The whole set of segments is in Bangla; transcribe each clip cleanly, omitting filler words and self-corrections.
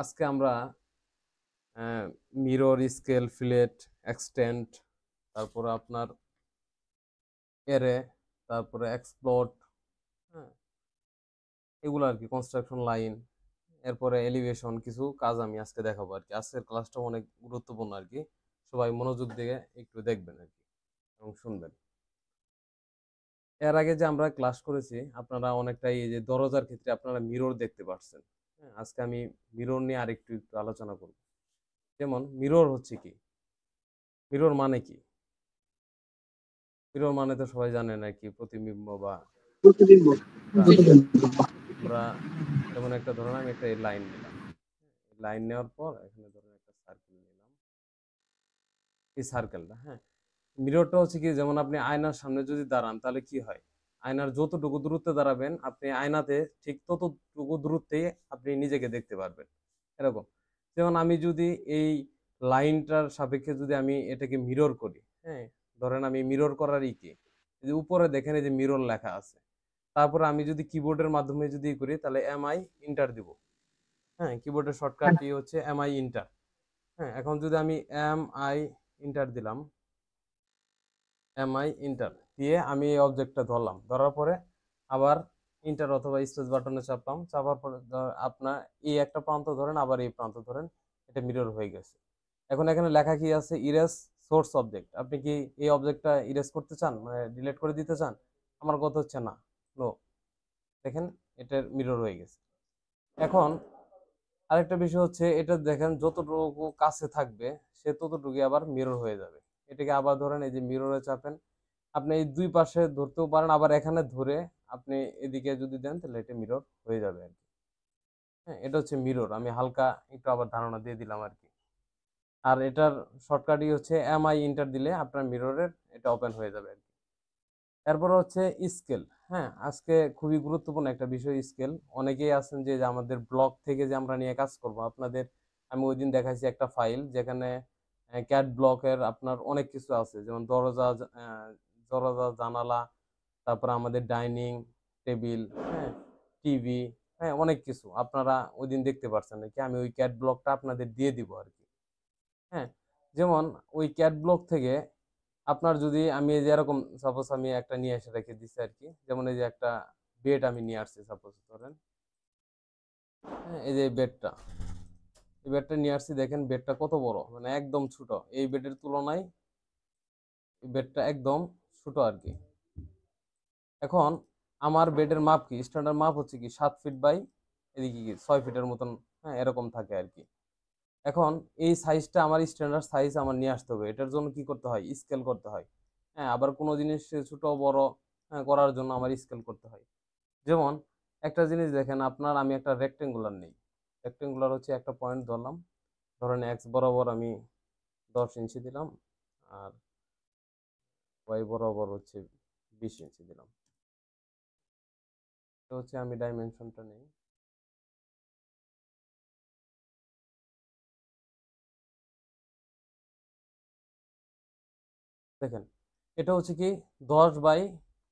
আজকে আমরা মিরর, স্কেল, ফিলেট, এক্সটেন্ড, তারপরে আপনার এরে, তারপরে এক্সপ্লোড, হ্যাঁ, এগুলো আর কি, কনস্ট্রাকশন লাইন, এরপরে এলিভেশন, কিছু কাজ আমি আজকে দেখাবো আর কি। আজকের ক্লাসটা অনেক গুরুত্বপূর্ণ আর কি, সবাই মনোযোগ দিয়ে একটু দেখবেন আর কি এবং শুনবেন। এর আগে যে আমরা ক্লাস করেছি, আপনারা অনেকটাই এই যে দরজার ক্ষেত্রে আপনারা মিরর দেখতে পাচ্ছেন। হ্যাঁ, আজকে আমি মিরর নিয়ে আরেকটু একটু আলোচনা করব। যেমন মিরর হচ্ছে কি, মিরর মানে কি? মিরর মানে তো সবাই জানেন আর কি, প্রতিবিম্ব বা একটা, আমরা যেমন একটা ধরুন আমি একটা লাইন নিলাম, লাইন নেওয়ার পর এখানে ধরুন একটা সার্কেল নিলাম, এই সার্কেলটা, হ্যাঁ, মিররটা হচ্ছে কি, যেমন আপনি আয়নার সামনে যদি দাঁড়ান তাহলে কি হয়, আয়নার যতটুকু দূরত্বে দাঁড়াবেন আপনি আয়নাতে ঠিক ততটুকু দূরত্বে আপনি নিজেকে দেখতে পারবেন। এরকম, যেমন আমি যদি এই লাইনটার সাপেক্ষে যদি আমি এটাকে মিরর করি, হ্যাঁ, ধরেন আমি মিরর করারই কি, যে উপরে দেখেন এই যে মিরর লেখা আছে, তারপরে আমি যদি কিবোর্ডের মাধ্যমে যদি করি তাহলে এমআই ইন্টার দিব। হ্যাঁ, কিবোর্ডের শর্টকাটই হচ্ছে এমআই ইন্টার। হ্যাঁ, এখন যদি আমি এমআই ইন্টার দিলাম, এমআই ইন্টার দিয়ে আমি এই অবজেক্টটা ধরলাম, ধরার পরে আবার ইন্টার অথবা স্পেস বাটনে চাপলাম, চাপার পরে আপনার এই একটা প্রান্ত ধরেন, আবার এই প্রান্ত ধরেন, এটা মিরর হয়ে গেছে। এখন এখানে লেখা কি আছে, ইরেজ সোর্স অবজেক্ট। আপনি কি এই অবজেক্টটা ইরেজ করতে চান, মানে ডিলিট করে দিতে চান? আমার কথা হচ্ছে না, নো। দেখেন, এটার মিরর হয়ে গেছে। এখন আরেকটা বিষয় হচ্ছে, এটা দেখেন যতটুকু কাছে থাকবে সে ততটুকু আবার মিরর হয়ে যাবে। এটাকে আবার ধরেন এই যে মিররে চাপেন, আপনি এই দুই পাশে ধরতেও পারেন, আবার এখানে ধরে আপনি এদিকে যদি দেন তাহলে এটা মিরর হয়ে যাবে আর কি। হ্যাঁ, এটা হচ্ছে মিরর, আমি হালকা একটু আবার ধারণা দিয়ে দিলাম আর কি। আর এটার শর্টকাটই হচ্ছে এমআই ইন্টার দিলে আপনার মিররের এটা ওপেন হয়ে যাবে আর কি। এরপর হচ্ছে স্কেল। হ্যাঁ, আজকে খুবই গুরুত্বপূর্ণ একটা বিষয় স্কেল। অনেকেই আছেন যে আমাদের ব্লক থেকে যে আমরা নিয়ে কাজ করব, আপনাদের আমি ওই দিন দেখাইছি একটা ফাইল যেখানে ক্যাট ব্লকের আপনার অনেক কিছু আছে, যেমন দরজা, দরজা, জানালা, তারপর আমাদের ডাইনিং টেবিল, হ্যাঁ, টিভি, হ্যাঁ, অনেক কিছু আপনারা ওই দিন দেখতে পারছেন নাকি, আমি ওই ক্যাট ব্লকটা আপনাদের দিয়ে দিব আর কি। হ্যাঁ, যেমন ওই ক্যাট ব্লক থেকে আপনার যদি আমি এই যে এরকম সাপোজ আমি একটা নিয়ে এসে রেখে দিচ্ছি আর কি, যেমন এই যে একটা বেড আমি নিয়ে আসছি সাপোজ ধরেন, হ্যাঁ, এই যে বেডটা, এই বেডটা নিয়ে আসছি, দেখেন বেডটা কত বড়, মানে একদম ছোট, এই বেডের তুলনায় এই বেডটা একদম ছোট আর কি। এখন আমার বেডের মাপ কি, স্ট্যান্ডার্ড মাপ হচ্ছে কি 7 ফিট বাই এদিকে কি 6 ফিটের মতন, হ্যাঁ, এরকম থাকে আর কি। এখন এই সাইজটা আমার স্ট্যান্ডার্ড সাইজ আমার নিয়ে আসতে হবে, এটার জন্য কি করতে হয়, স্কেল করতে হয়। হ্যাঁ, আবার কোনো জিনিস ছোট বড়, হ্যাঁ, করার জন্য আমার স্কেল করতে হয়। যেমন একটা জিনিস দেখেন আপনার, আমি একটা রেক্টেঙ্গুলার নেই, রেক্টেঙ্গুলার হচ্ছে একটা পয়েন্ট ধরলাম, ধরেন এক্স বরাবর আমি 10 ইঞ্চি দিলাম, আর ওয়াই বরাবর হচ্ছে 20 ইঞ্চি দিলাম। তো হচ্ছে আমি ডাইমেনশনটা নেই, দেখেন এটা হচ্ছে কি 10 বাই,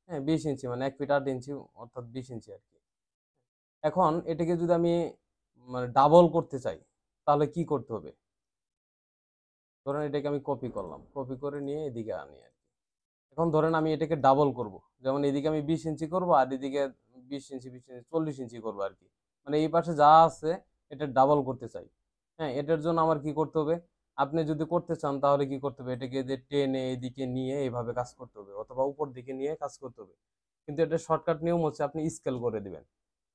হ্যাঁ, 20 ইঞ্চি, মানে 1 ফিট 8 ইঞ্চি, অর্থাৎ 20 ইঞ্চি আর কি। এখন এটাকে যদি আমি মানে ডাবল করতে চাই তাহলে কি করতে হবে, ধরেন এটাকে আমি কপি করলাম, কপি করে নিয়ে এদিকে আনি আর কি। এখন ধরেন আমি এটাকে ডাবল করব, যেমন এদিকে আমি 20 ইঞ্চি করব, আর এদিকে 20 ইঞ্চি 20 ইঞ্চি 40 ইঞ্চি করবো আর কি, মানে এই পাশে যা আছে এটা ডাবল করতে চাই। হ্যাঁ, এটার জন্য আমার কি করতে হবে, আপনি যদি করতে চান তাহলে কি করতে হবে, এটাকে যে টেনে এদিকে নিয়ে এইভাবে কাজ করতে হবে, অথবা উপর দিকে নিয়ে কাজ করতে হবে। কিন্তু এটা শর্টকাট নিয়ম হচ্ছে আপনি স্কেল করে দিবেন,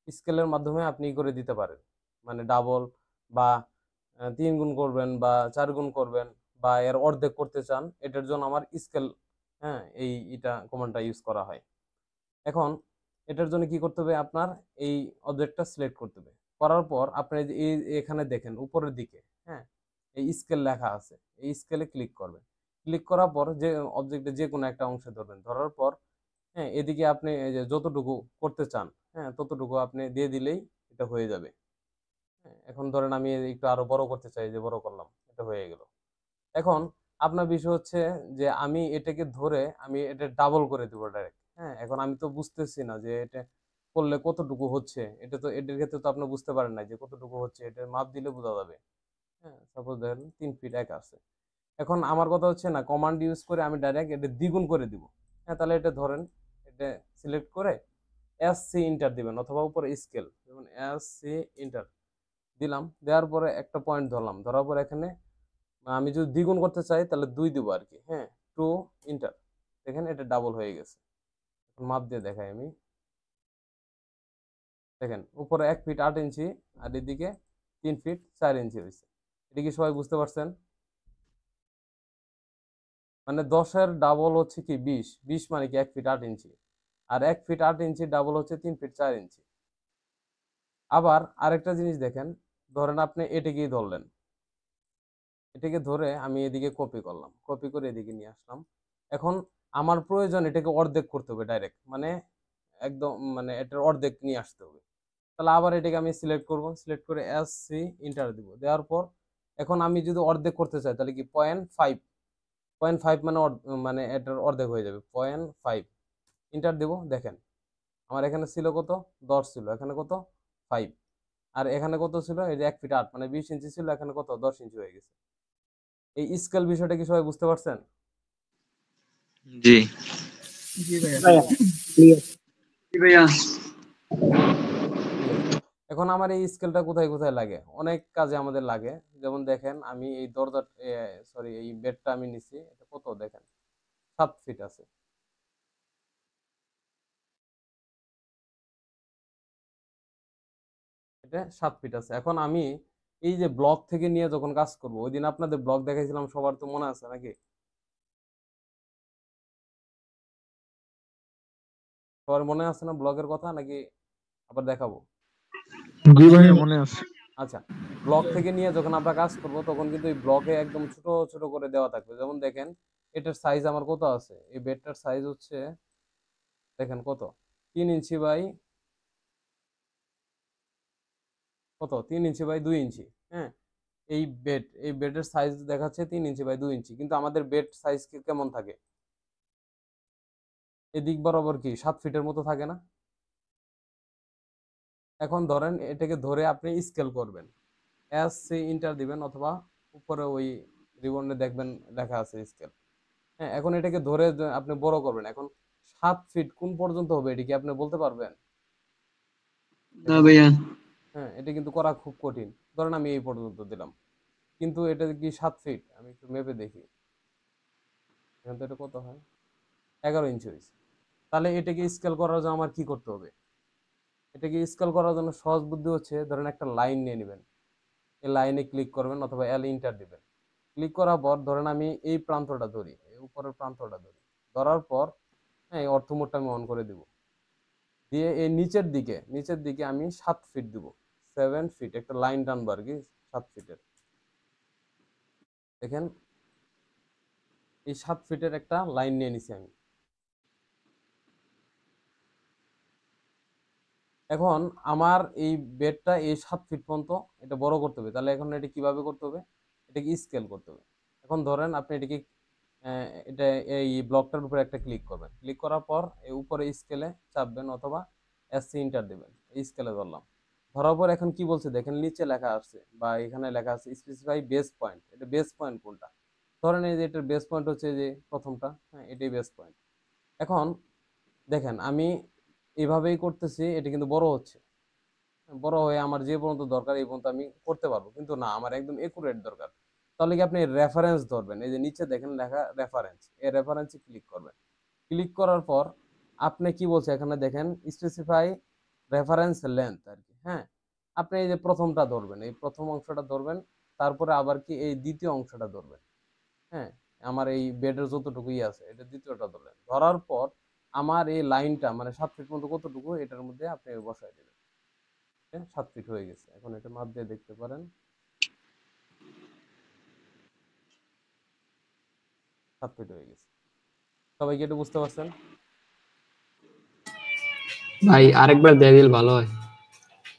স্কেলের মাধ্যমে আপনি করে দিতে পারেন, মানে ডাবল বা 3 গুণ করবেন বা 4 গুণ করবেন, বা এর অর্ধেক করতে চান, এটার জন্য আমার স্কেল, হ্যাঁ, এটা কমান্ডটা ইউজ করা হয়। এখন এটার জন্য কি করতে হবে, আপনার এই অবজেক্টটা সিলেক্ট করতে হবে, করার পর আপনি যে এই এখানে দেখেন উপরের দিকে, হ্যাঁ, এই স্কেল লেখা আছে, এই স্কেলে ক্লিক করবেন। ক্লিক করার পর যে অবজেক্টে যে কোনো একটা অংশে ধরবেন, ধরার পর, হ্যাঁ, এদিকে আপনি এই যে যতটুকু করতে চান, হ্যাঁ, ততটুকু আপনি দিয়ে দিলেই এটা হয়ে যাবে। হ্যাঁ, এখন ধরেন আমি একটু আরো বড় করতে চাই, যে বড় করলাম, এটা হয়ে গেল। এখন আপনার বিষয় হচ্ছে যে আমি এটাকে ধরে আমি এটা ডাবল করে দিব ডাইরেক্ট। হ্যাঁ, এখন আমি তো বুঝতেছি না যে এটা করলে কতটুকু হচ্ছে, এটা তো এটার ক্ষেত্রে তো আপনি বুঝতে পারেন না যে কতটুকু হচ্ছে, এটা মাপ দিলে বোঝা যাবে। হ্যাঁ, সাপোজ দেখেন 3 ফিট 1 আছে। এখন আমার কথা হচ্ছে না কমান্ড ইউজ করে আমি ডাইরেক্ট এটা দ্বিগুণ করে দিব। হ্যাঁ, তাহলে এটা ধরেন, এটা সিলেক্ট করে এসসি ইন্টার দিবেন অথবা উপরে স্কেল যেমন এসসি ইন্টার দিলাম, দেওয়ার পরে একটা পয়েন্ট ধরলাম, ধরার পর এখানে আমি যদি দ্বিগুণ করতে চাই তাহলে 2 দিব আর কি। হ্যাঁ, 2 ইন্টার, দেখেন এটা ডাবল হয়ে গেছে। এখন মাপ দিয়ে দেখাই আমি, দেখেন উপরে 1 ফিট 8 ইঞ্চি আর এদিকে 3 ফিট 4 ইঞ্চি হয়েছে। এটা কি সবাই বুঝতে পারছেন? মানে 10-এর ডাবল হচ্ছে কি 20, 20 মানে কি 1 ফিট 8 ইঞ্চি, আর 1 ফিট 8 ইঞ্চি ডাবল হচ্ছে 3 ফিট 4 ইঞ্চি। আবার আরেকটা জিনিস দেখেন, ধরেন আপনি এটাকেই ধরলেন, এটাকে ধরে আমি এদিকে কপি করলাম, কপি করে এদিকে নিয়ে আসলাম। এখন আমার প্রয়োজন এটাকে অর্ধেক করতে হবে ডাইরেক্ট, মানে একদম মানে এটার অর্ধেক নিয়ে আসতে হবে। তাহলে আবার এটাকে আমি সিলেক্ট করব, সিলেক্ট করে এস সি ইন্টার দিব, দেওয়ার পর এখন আমি যদি অর্ধেক করতে চাই তাহলে কি 0.5, 0.5 মানে মানে এটার অর্ধেক হয়ে যাবে 0.5, ইন্টার দেব। দেখেন আমার এখানে ছিল কত, 10 ছিল, এখানে কত 5, আর এখানে কত ছিল, এই যে 1 ফিট 8 মানে 20 ইঞ্চি ছিল, এখানে কত 10 ইঞ্চি হয়ে গেছে। এই স্কেল বিষয়টা কি সবাই বুঝতে পারছেন? জি জি ভাইয়া। ভাইয়া ক্লিয়ার। জি ভাইয়া। ঠিক আছে। এখন আমার এই স্কেলটা কোথায় কোথায় লাগে, অনেক কাজে আমাদের লাগে। যেমন দেখেন আমি এই দরজা, সরি এই বেডটা আমি নিছি, এটা কত দেখেন 7 ফিট আছে, এটা 7 ফিট আছে। এখন আমি এই যে ব্লক থেকে নিয়ে যখন কাজ করব, ওই দিন আপনাদের ব্লক দেখাইছিলাম, সবার তো মনে আছে নাকি? সবার মনে আছে না ব্লকের কথা, নাকি আবার দেখাবো? জি ভাইয়া মনে আছে। আচ্ছা, ব্লক থেকে নিয়ে যখন আমরা কাজ করব তখন কিন্তু এই ব্লকে একদম ছোট ছোট করে দেওয়া থাকবে। যেমন দেখেন এটার সাইজ আমার কত আছে, এই বেডটার সাইজ হচ্ছে দেখেন কত, 3 ইঞ্চি বাই কত, 3 ইঞ্চি বাই 2 ইঞ্চি। হ্যাঁ, এই বেডের সাইজ দেখাচ্ছে 3 ইঞ্চি বাই 2 ইঞ্চি, কিন্তু আমাদের বেড সাইজ কেমন থাকে, এদিক বরাবর কি 7 ফিটের মতো থাকে না? এখন ধরেন এটাকে ধরে আপনি স্কেল করবেন, এস সি ইন্টার দিবেন অথবা উপরে ওই রিবনে দেখবেন লেখা আছে স্কেল। হ্যাঁ, এখন এটাকে ধরে আপনি বড় করবেন। এখন 7 ফিট কোন পর্যন্ত হবে এটা কি আপনি বলতে পারবেন? না দেখেন, ভাইয়া। হ্যাঁ এটা কিন্তু করা খুব কঠিন। ধরেন আমি এই পর্যন্ত দিলাম, কিন্তু এটা কি 7 ফিট, আমি একটু মেপে দেখি। এখান থেকে এটা কত হয়, 11 ইঞ্চি হয়েছে। তাহলে এটাকে স্কেল করার জন্য আমার কি করতে হবে? এটাকে স্কেল করার জন্য সহজ বুদ্ধি হচ্ছে, ধরেন একটা লাইন নিয়ে নেবেন, এই লাইনে ক্লিক করবেন অথবা এল ইন্টার দিবেন। ক্লিক করার পর ধরেন আমি এই প্রান্তটা ধরি, এই উপরের প্রান্তটা ধরি, ধরার পর হ্যাঁ এই অর্থমোডটা আমি অন করে দিব, দিয়ে এই নিচের দিকে আমি 7 ফিট দিব, 7 ফিট একটা লাইন টানবো আর কি 7 ফিটের। দেখেন এই 7 ফিটের একটা লাইন নিয়ে নিছি আমি। এখন আমার এই বেডটা এই 7 ফিট পর্যন্ত এটা বড় করতে হবে, তাহলে এখন এটা কিভাবে করতে হবে, এটাকে স্কেল করতে হবে। এখন ধরেন আপনি এটাকে এটা এই ব্লকটার উপরে একটা ক্লিক করবেন, ক্লিক করার পর এই উপরে স্কেলে চাপবেন অথবা এসসি ইন্টার দেবেন, এই স্কেলে ধরলাম, ধরার পর এখন কি বলছে দেখেন নিচে লেখা আছে বা এখানে লেখা আছে স্পেসিফাই বেস পয়েন্ট, এটা বেস পয়েন্ট কোনটা। ধরেন এই যে এটার বেস পয়েন্ট হচ্ছে যে প্রথমটা, হ্যাঁ এটাই বেস পয়েন্ট। এখন দেখেন আমি এইভাবেই করতেছি, এটা কিন্তু বড় হচ্ছে, বড় হয়ে আমার যে পর্যন্ত দরকার এই পর্যন্ত আমি করতে পারবো, কিন্তু না আমার একদম একুরেট দরকার। তাহলে কি আপনি রেফারেন্স ধরবেন, এই যে নিচে দেখেন লেখা রেফারেন্স, এই রেফারেন্সে ক্লিক করবেন। ক্লিক করার পর আপনি কি বলছে এখানে দেখেন স্পেসিফাই রেফারেন্স লেন্থ আর কি। হ্যাঁ, আপনি এই যে প্রথমটা ধরবেন, এই প্রথম অংশটা ধরবেন, তারপরে আবার কি এই দ্বিতীয় অংশটা ধরবেন। হ্যাঁ, আমার এই বেডের যতটুকুই আছে এটা দ্বিতীয়টা ধরলেন, ধরার পর আমার এই লাইনটা মানে 7 ফিট মতো কতটুকু এটার মধ্যে আপনি বসাই দেবেন। 7 ফিট হয়ে গেছে, এখন এটা মাপ দিয়ে দেখতে পারেন 7 ফিট হয়ে গেছে। সবাই কি এটা বুঝতে পারছেন? ভাই আরেকবার দিয়ে দিলে ভালো হয়।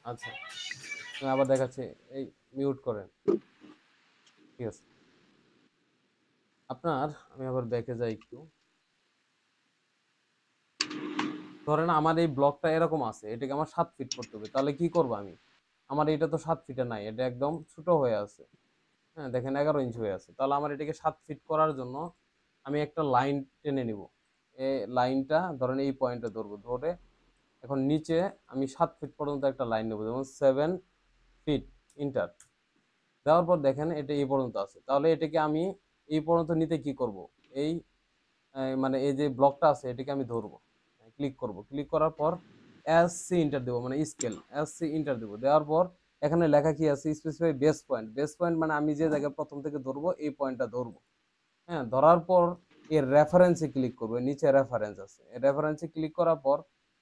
আচ্ছা, আমি আবার দেখাচ্ছি, এই মিউট করেন, ঠিক আছে। আমি আবার ব্যাকে যাই একটু। ধরেন আমার এই ব্লকটা এরকম আছে, এটাকে আমার 7 ফিট করতে হবে, তাহলে কি করব আমি? আমার এটা তো 7 ফিটে নাই, এটা একদম ছোট হয়ে আছে। হ্যাঁ, দেখেন 11 ইঞ্চি হয়ে আছে। তাহলে আমার এটাকে 7 ফিট করার জন্য আমি একটা লাইন টেনে নিব। এই লাইনটা ধরেন এই পয়েন্টে ধরবো, ধরে এখন নিচে আমি 7 ফিট পর্যন্ত একটা লাইন নেবো, যেমন 7 ফিট, ইন্টার দেওয়ার পর দেখেন এটা এই পর্যন্ত আছে। তাহলে এটাকে আমি এই পর্যন্ত নিতে কি করব? এই মানে এই যে ব্লকটা আছে এটাকে আমি ধরবো, ক্লিক করব, ক্লিক করার পর এস সি ইন্টার দেবো, মানে স্কেল এস সি ইন্টার দেবো। দেওয়ার পর এখানে লেখা কি আছে? Specify base point. Base point মানে আমি যে জায়গায় প্রথম থেকে ধরবো এই পয়েন্টটা ধরবো। হ্যাঁ, ধরার পর এর রেফারেন্সে ক্লিক করবো, নিচে রেফারেন্স আছে, এই রেফারেন্সে ক্লিক করার পর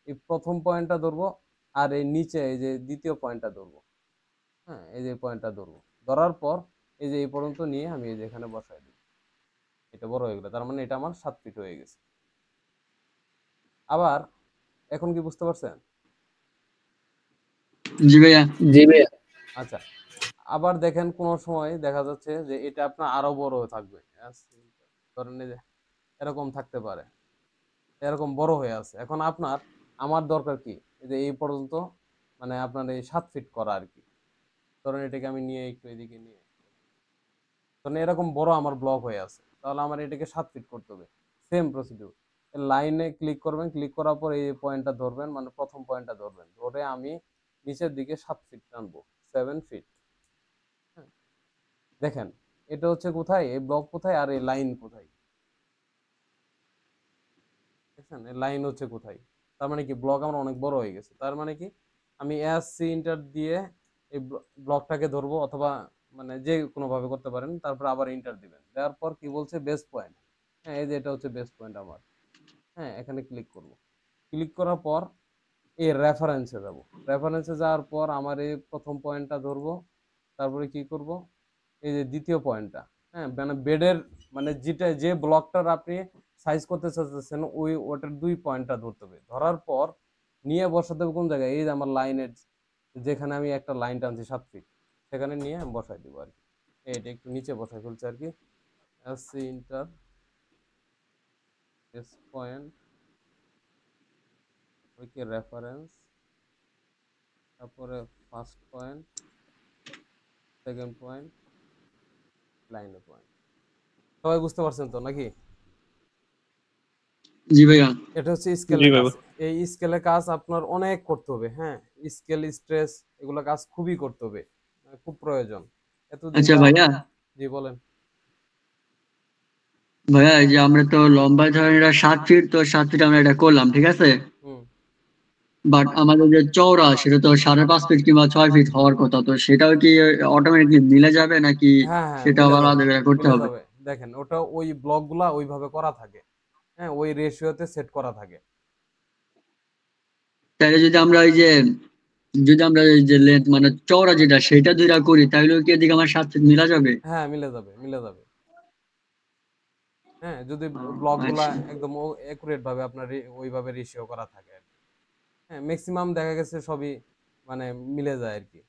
এই প্রথম পয়েন্টটা ধরবো, আর এই নিচে এই যে দ্বিতীয় পয়েন্টটা ধরবো। হ্যাঁ, এই যে পয়েন্টটা ধরবো, ধরার পর এই যে এই পর্যন্ত নিয়ে আমি এই যে এখানে বসাই দিই। এটা বড় হয়ে গেলো, তার মানে এটা আমার 7 ফিট হয়ে গেছে। আবার এখন কি বুঝতে পারছেন? জি ভাইয়া। জি ভাইয়া। আচ্ছা, আবার দেখেন কোন সময় দেখা যাচ্ছে যে এটা আপনার আরো বড় থাকবে, ধরেন এই যে এরকম থাকতে পারে, এরকম বড় হয়ে আছে। এখন আপনার আমার দরকার কি? এই যে এই পর্যন্ত, মানে আপনার এই 7 ফিট করা আর কি। ধরেন এটাকে আমি নিয়ে একটু এদিকে নিয়ে, ধরেন এরকম বড় আমার ব্লক হয়ে আছে, তাহলে আমার এটাকে 7 ফিট করতে হবে। সেম প্রসিডিউর, লাইনে ক্লিক করবেন, ক্লিক করার পর এই পয়েন্টটা ধরবেন, মানে প্রথম পয়েন্টটা ধরবেন, ধরে আমি নিচের দিকে 7 ফিট টানবো, 7 ফিট। হ্যাঁ, দেখেন এটা হচ্ছে কোথায়, এই ব্লক কোথায় আর এই লাইন কোথায়, দেখছেন এই লাইন হচ্ছে কোথায়। তার মানে কি ব্লক আমার অনেক বড় হয়ে গেছে। তার মানে কি আমি এস সি ইন্টার দিয়ে এই ব্লকটাকে ধরবো, অথবা মানে যে কোনো ভাবে করতে পারেন, তারপর আবার ইন্টার দিবেন, দেওয়ার পর কি বলছে? Base point. হ্যাঁ, এই যে এটা হচ্ছে বেস পয়েন্ট আমার। হ্যাঁ, এখানে ক্লিক করব, ক্লিক করার পর এই রেফারেন্সে যাব, রেফারেন্সে যাওয়ার পর আমার এই প্রথম পয়েন্টটা ধরবো, তারপরে কি করব? এই যে দ্বিতীয় পয়েন্টটা, হ্যাঁ, মানে বেডের, মানে যেটা যে ব্লকটার আপনি সাইজ করতে চাচ্ছেন ওই ওটার 2 পয়েন্টটা ধরতে হবে। ধরার পর নিয়ে বসাতে হবে কোন জায়গায়? এই যে আমার লাইনের যেখানে আমি একটা লাইন টানছি 7 ফিট, সেখানে নিয়ে আমি বসাই দেবো আর কি। এটা একটু নিচে বসাই ফেলছি আর কি। এসসি ইন্টার বেস পয়েন্ট, ওইকে রেফারেন্স, তারপরে ফার্স্ট পয়েন্ট, সেকেন্ড পয়েন্ট, লাইনের পয়েন্ট। সবাই বুঝতে পারছেন তো নাকি? জি ভাইয়া। এটা হচ্ছে জি স্কেলের কাজ। বাবা। এই স্কেলের কাজ আপনার অনেক করতে হবে। হ্যাঁ, স্কেল, স্ট্রেস, এগুলো কাজ খুবই করতে হবে, খুব প্রয়োজন। এতদিন আচ্ছা যা, ভাইয়া, জি বলেন। ভাইয়া এই যে আমরা তো লম্বা ধরেন এটা 7 ফিট, তো 7 ফিট আমরা এটা করলাম, ঠিক আছে। হুম। বাট আমাদের যে চওড়া সেটা তো 5.5 ফিট কিংবা 6 ফিট হওয়ার কথা, তো সেটাও কি অটোমেটিকলি মিলে যাবে নাকি হ্যাঁ, হ্যাঁ, সেটা মিলে আবার যাবে, আলাদা করে করতে মিলে হবে? যাবে। দেখেন ওটা ওই ব্লকগুলা ওইভাবে করা থাকে। হ্যাঁ, ওই রেশিওতে সেট করা থাকে। তাহলে যদি আমরা এই যে লেন্থ মানে চওড়া যেটা সেটা দুইটা করি, তাহলে কি এদিকে আমার 7 ফিট মিলা যাবে? হ্যাঁ, মিলে যাবে, মিলে যাবে। হ্যাঁ, যদি ও, ব্লকগুলা আচ্ছা। একদম একুরেট ভাবে আপনার ওইভাবে রেশিও করা থাকে আর কি। হ্যাঁ, ম্যাক্সিমাম দেখা গেছে সবই মানে মিলে যায় আর কি।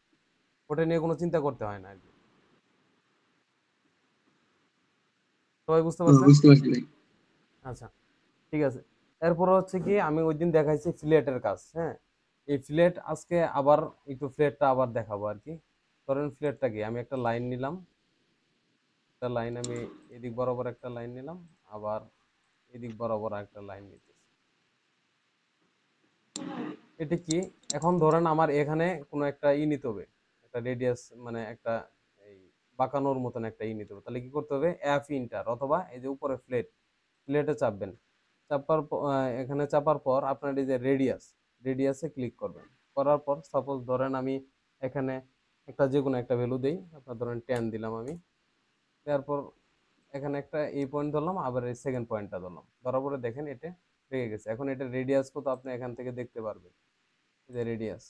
ওটা নিয়ে কোনো চিন্তা করতে হয় না আর কি। সবাই বুঝতে পারছেন? বুঝতে পারছি ভাই। আচ্ছা, ঠিক আছে। এরপর হচ্ছে কি আমি ওই দিন দেখাইছি ফ্লেটের কাজ। হ্যাঁ, এই ফ্লেট আজকে আবার একটু ফ্লেটটা আবার দেখাবো আর কি। ধরেন ফ্লেটটা কি, আমি একটা লাইন নিলাম, একটা লাইন আমি এদিক বরাবর একটা লাইন নিলাম, আবার এদিক বরাবর একটা লাইন নিতেছি। এটা কি, এখন ধরেন আমার এখানে কোনো একটা নিতে হবে, একটা রেডিয়াস, মানে একটা এই বাঁকানোর মতন একটা নিতে হবে। তাহলে কি করতে হবে? এফ ইন্টার, অথবা এই যে উপরে প্লেটে চাপবেন। এখানে চাপার পর আপনার এই যে রেডিয়াসে ক্লিক করবেন। করার পর সাপোজ ধরেন আমি এখানে একটা যে কোনো একটা ভ্যালু দেই, আপনার ধরেন 10 দিলাম আমি। তারপর এখানে একটা এই পয়েন্ট ধরলাম, আবার এই সেকেন্ড পয়েন্টটা ধরলাম, ধরার পরে দেখেন এটা লেগে গেছে। এখন এটা রেডিয়াস কত আপনি এখান থেকে দেখতে পারবেন, এই যে রেডিয়াস।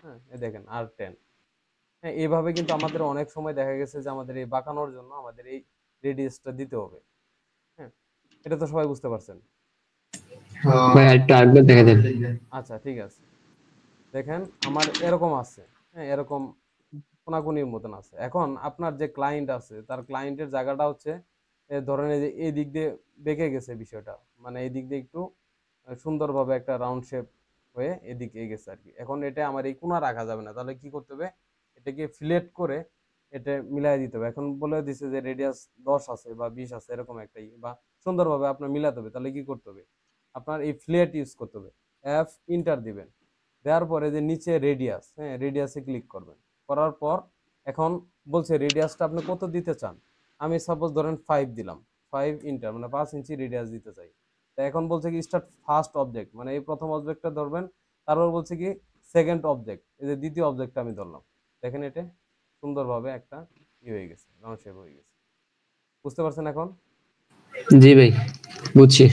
হ্যাঁ, এই দেখেন R10। হ্যাঁ, এইভাবে কিন্তু আমাদের অনেক সময় দেখা গেছে যে আমাদের এই বাঁকানোর জন্য আমাদের এই রেডিয়াসটা দিতে হবে। হ্যাঁ, এটা তো সবাই বুঝতে পারছেন। ভাই একটু আরেকবার দেখা দেন। আচ্ছা, ঠিক আছে। দেখেন আমার এরকম আছে, হ্যাঁ, এরকম কোনাকুনির মতন আছে। এখন আপনার যে ক্লায়েন্ট আছে তার ক্লায়েন্টের জায়গাটা হচ্ছে ধরেন এই যে এই দিক দিয়ে বেঁকে গেছে বিষয়টা, মানে এই দিক দিয়ে একটু সুন্দরভাবে একটা রাউন্ড শেপ হয়ে এদিকে গেছে আর কি। এখন এটা আমার এই কোণা রাখা যাবে না, তাহলে কি করতে হবে, এটাকে ফিলেট করে এটা মিলাই দিতে হবে। এখন বলে দিছে যে রেডিয়াস 10 আছে বা 20 আছে এরকম একটা বা সুন্দরভাবে আপনার মিলাতে হবে, তাহলে কি করতে হবে, আপনার এই ফ্লেট ইউজ করতে হবে। এফ ইন্টার দিবেন, দেওয়ার পরে যে নিচে রেডিয়াস, হ্যাঁ রেডিয়াসে ক্লিক করবেন। করার পর এখন বলছে রেডিয়াসটা আপনি কত দিতে চান। আমি সাপোজ ধরেন 5 দিলাম, 5 ইন্টার মানে 5 ইঞ্চি রেডিয়াস দিতে চাই। তা এখন বলছে কি স্টার্ট ফার্স্ট অবজেক্ট, মানে এই প্রথম অবজেক্টটা ধরবেন। তারপর বলছে কি সেকেন্ড অবজেক্ট, এই যে দ্বিতীয় অবজেক্টটা আমি ধরলাম। দেখেন এটা সুন্দরভাবে একটা হয়ে গেছে, রাউন্ড শেপ হয়ে গেছে। বুঝতে পারছেন এখন? জি ভাই, বুঝছি।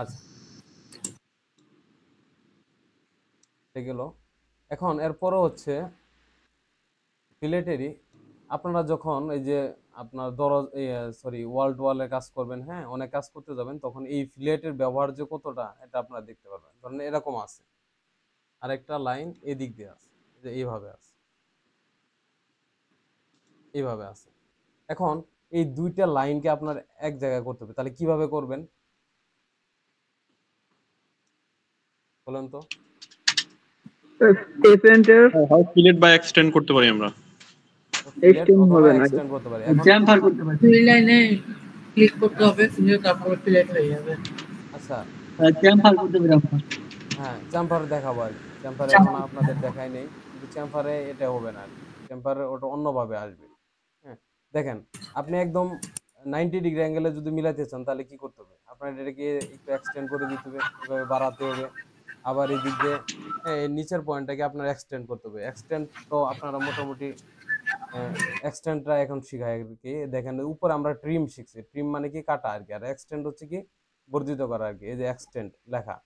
আচ্ছা, হয়ে গেল। এখন এরপরও হচ্ছে ফিলেটেরই আপনারা যখন এই যে আপনার ওয়াল ওয়ালের কাজ করবেন, হ্যাঁ অনেক কাজ করতে যাবেন, তখন এই ফিলেটের ব্যবহার যে কতটা এটা আপনারা দেখতে পারবেন। ধরেন এরকম আছে, আরেকটা লাইন এদিক দিয়ে আছে, যে এইভাবে আছে, এইভাবে আছে। এখন এই দুইটা লাইনকে আপনার এক জায়গায় করতে হবে, তাহলে কিভাবে করবেন বলেন তো? এপেন্টের হয় ফিলেট বা এক্সটেন্ড করতে পারি আমরা। ফিলেট এক্সটেন্ড অথবা হবে না। এক্সটেন্ড করতে পারি। এখন চ্যাম্পার করতে পারি। ফিল লাইনে ক্লিক করতে হবে, তারপর সিলেক্ট হয়ে যাবে। আচ্ছা, চ্যাম্পার করতে পারি আমরা। হ্যাঁ চেম্বার দেখাবো আর কি। চেম্বারে এখন আপনাদের দেখাই নেই, কিন্তু চেম্বারে এটা হবে না আর কি। চেম্বারে ওটা অন্যভাবে আসবে। হ্যাঁ দেখেন, আপনি একদম 90 ডিগ্রি অ্যাঙ্গেলে যদি মিলাতে চান তাহলে কি করতে হবে, আপনার এটাকে একটু এক্সটেন্ড করে দিতে হবে, এভাবে বাড়াতে হবে। আবার এই দিক দিয়ে এই নিচের পয়েন্টটাকে আপনার এক্সটেন্ড করতে হবে। এক্সটেন্ড তো আপনারা মোটামুটি এক্সটেন্ডটা এখন শিখায় আর কি। দেখেন উপরে আমরা ট্রিম শিখছি, ট্রিম মানে কি কাটা আর কি, আর এক্সটেন্ড হচ্ছে কি বর্ধিত করা আর কি। এই যে এক্সটেন্ড লেখা,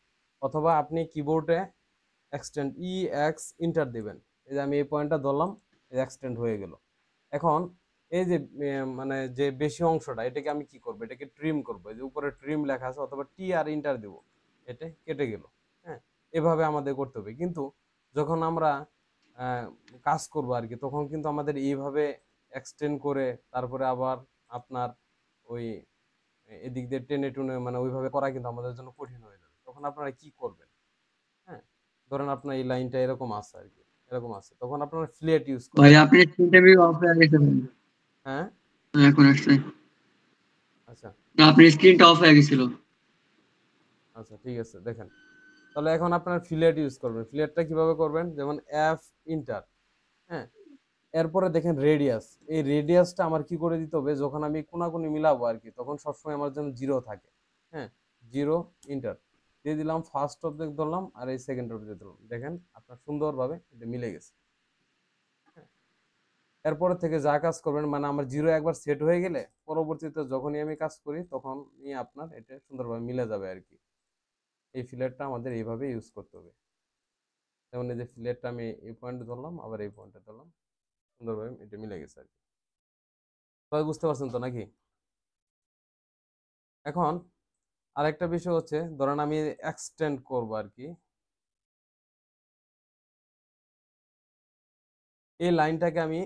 অথবা আপনি কিবোর্ডে এক্সটেন্ড এক্স ইন্টার দিবেন। এই যে আমি এই পয়েন্টটা ধরলাম, এই এক্সটেন্ড হয়ে গেল। এখন এই যে মানে যে বেশি অংশটা এটাকে আমি কি করবো, এটাকে ট্রিম করবো। এই যে উপরে ট্রিম লেখা আছে, অথবা টি আর ইন্টার দিব, এটা কেটে গেল। হ্যাঁ এভাবে আমাদের করতে হবে। কিন্তু যখন আমরা কাজ করব আর কি, তখন কিন্তু আমাদের এইভাবে এক্সটেন্ড করে তারপরে আবার আপনার ওই এদিক দিয়ে টেনে টুনে মানে ওইভাবে করা কিন্তু আমাদের জন্য কঠিন হয়ে যাবে। তখন আপনারা কি করবেন, হ্যাঁ ধরেন আপনার এই লাইনটা এরকম আছে আর কি, এরকম আছে, তখন আপনারা ফ্লেট ইউজ করবেন। ভাই আপনি স্ক্রিনটা ভিউ অফ হয়ে গেছে ভাই। হ্যাঁ এখন আসছে। আচ্ছা আপনার স্ক্রিনটা অফ হয়ে গেছিল। আচ্ছা ঠিক আছে, দেখেন তাহলে এখন আপনার ফিলেট ইউজ করবেন। ফিলেটটা কিভাবে করবেন, যেমন এফ ইন্টার, হ্যাঁ এরপরে দেখেন রেডিয়াস। এই রেডিয়াসটা আমার কি করে দিতে হবে, যখন আমি কোনাকুনি মিলাবো আর কি, তখন সবসময় আমার যেন জিরো থাকে। হ্যাঁ জিরো ইন্টার দিয়ে দিলাম, ফার্স্ট অবজেক্ট ধরলাম আর এই সেকেন্ড অবজেক্ট ধরলাম। দেখেন আপনার সুন্দরভাবে এটা মিলে গেছে। এরপরে থেকে যা কাজ করবেন, মানে আমার জিরো একবার সেট হয়ে গেলে পরবর্তীতে যখনই আমি কাজ করি তখনই আপনার এটা সুন্দরভাবে মিলে যাবে আর কি। এই ফিলেটটা আমাদের এইভাবে ইউজ করতে হবে। যেমন এই যে ফিলেটটা আমি এই পয়েন্টে ধরলাম, আবার এই পয়েন্টে ধরলাম, সুন্দরভাবে এটা মিলে গেছে আর কি। সবাই বুঝতে পারছেন তো নাকি? এখন আরেকটা বিষয় হচ্ছে, ধরেন আমি এক্সটেন্ড করব আর কি, এই লাইনটাকে আমি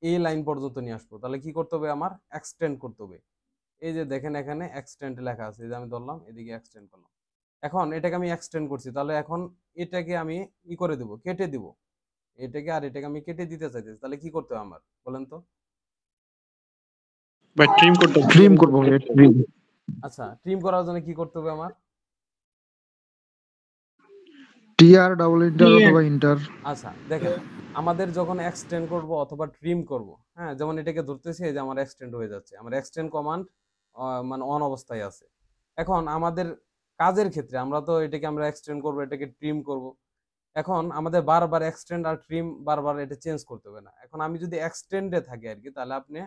এই লাইন পর্যন্ত নিয়ে আসবো, তাহলে কি করতে হবে, আমার এক্সটেন্ড করতে হবে। এই যে দেখেন এখানে এক্সটেন্ড লেখা আছে, এই যে আমি ধরলাম এদিকে এক্সটেন্ড করলাম। এখন এটাকে আমি এক্সটেন্ড করছি, তাহলে এখন এটাকে আমি করে দেব, কেটে দিব এটাকে, আর এটাকে আমি কেটে দিতে চাইতেছি, তাহলে কি করতে হবে আমার বলেন তো? বা ট্রিম করতে হবে। ট্রিম করবো ভাইয়া, ট্রিম। আচ্ছা ট্রিম করার জন্য কি করতে হবে আমার? টিআর ডাবল ইন্টার অথবা ইন্টার। আচ্ছা দেখেন, আমাদের যখন এক্সটেন্ড করব অথবা ট্রিম করব, হ্যাঁ যেমন এটাকে ধরতেছি, এই যে আমার এক্সটেন্ড হয়ে যাচ্ছে, আমার এক্সটেন্ড কমান্ড মানে অন অবস্থায় আছে। এখন আমাদের কাজের ক্ষেত্রে আমরা তো এটাকে আমরা এক্সটেন্ড করব, এটাকে ট্রিম করব। এখন আমাদের বারবার এক্সটেন্ড আর ট্রিম বারবার এটা চেঞ্জ করতে হবে না। এখন আমি যদি এক্সটেন্ডে থাকি আর কি, তাহলে আপনি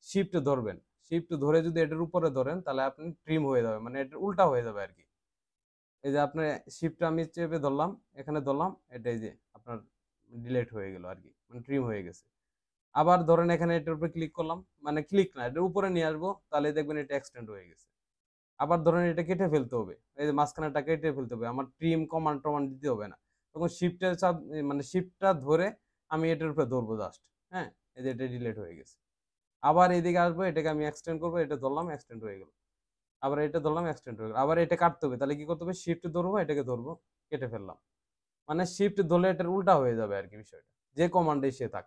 শিফট ধরবেন, শিফট ধরে যদি এটার উপরে ধরেন তাহলে আপনি ট্রিম হয়ে যাবে, মানে এটা উল্টা হয়ে যাবে আর কি। এই যে আপনার শিফট আমি চেপে ধরলাম, এখানে ধরলাম, এটা এই যে আপনার ডিলেট হয়ে গেল আর কি, মানে ট্রিম হয়ে গেছে। আবার ধরেন এখানে এটার উপরে ক্লিক করলাম, মানে ক্লিক না এটার উপরে নিয়ে আসবো, তাহলে দেখবেন এটা এক্সটেন্ড হয়ে গেছে। আবার ধরেন এটা কেটে ফেলতে হবে, এই যে মাঝখানেটা কেটে ফেলতে হবে, আমার ট্রিম কমান্ড টমান্ড দিতে হবে না। তখন শিফটের চাপ মানে শিফটটা ধরে আমি এটার উপরে ধরবো জাস্ট, হ্যাঁ এই যে এটা ডিলেট হয়ে গেছে। আবার এদিকে আসবো, এটাকে আমি এক্সটেন্ড করবো, এটা ধরলাম এক্সটেন্ড হয়ে গেল। আবার এটা ধরলাম এক্সটেন্ড হয়ে গেল, আবার এটা কাটতে হবে, তাহলে কি করতে হবে, শিফট ধরবো, এটাকে ধরবো, কেটে ফেললাম। মানে শিফট ধরলে এটার উল্টা হয়ে যাবে আর কি বিষয়টা, যে কমান্ডে সে থাক।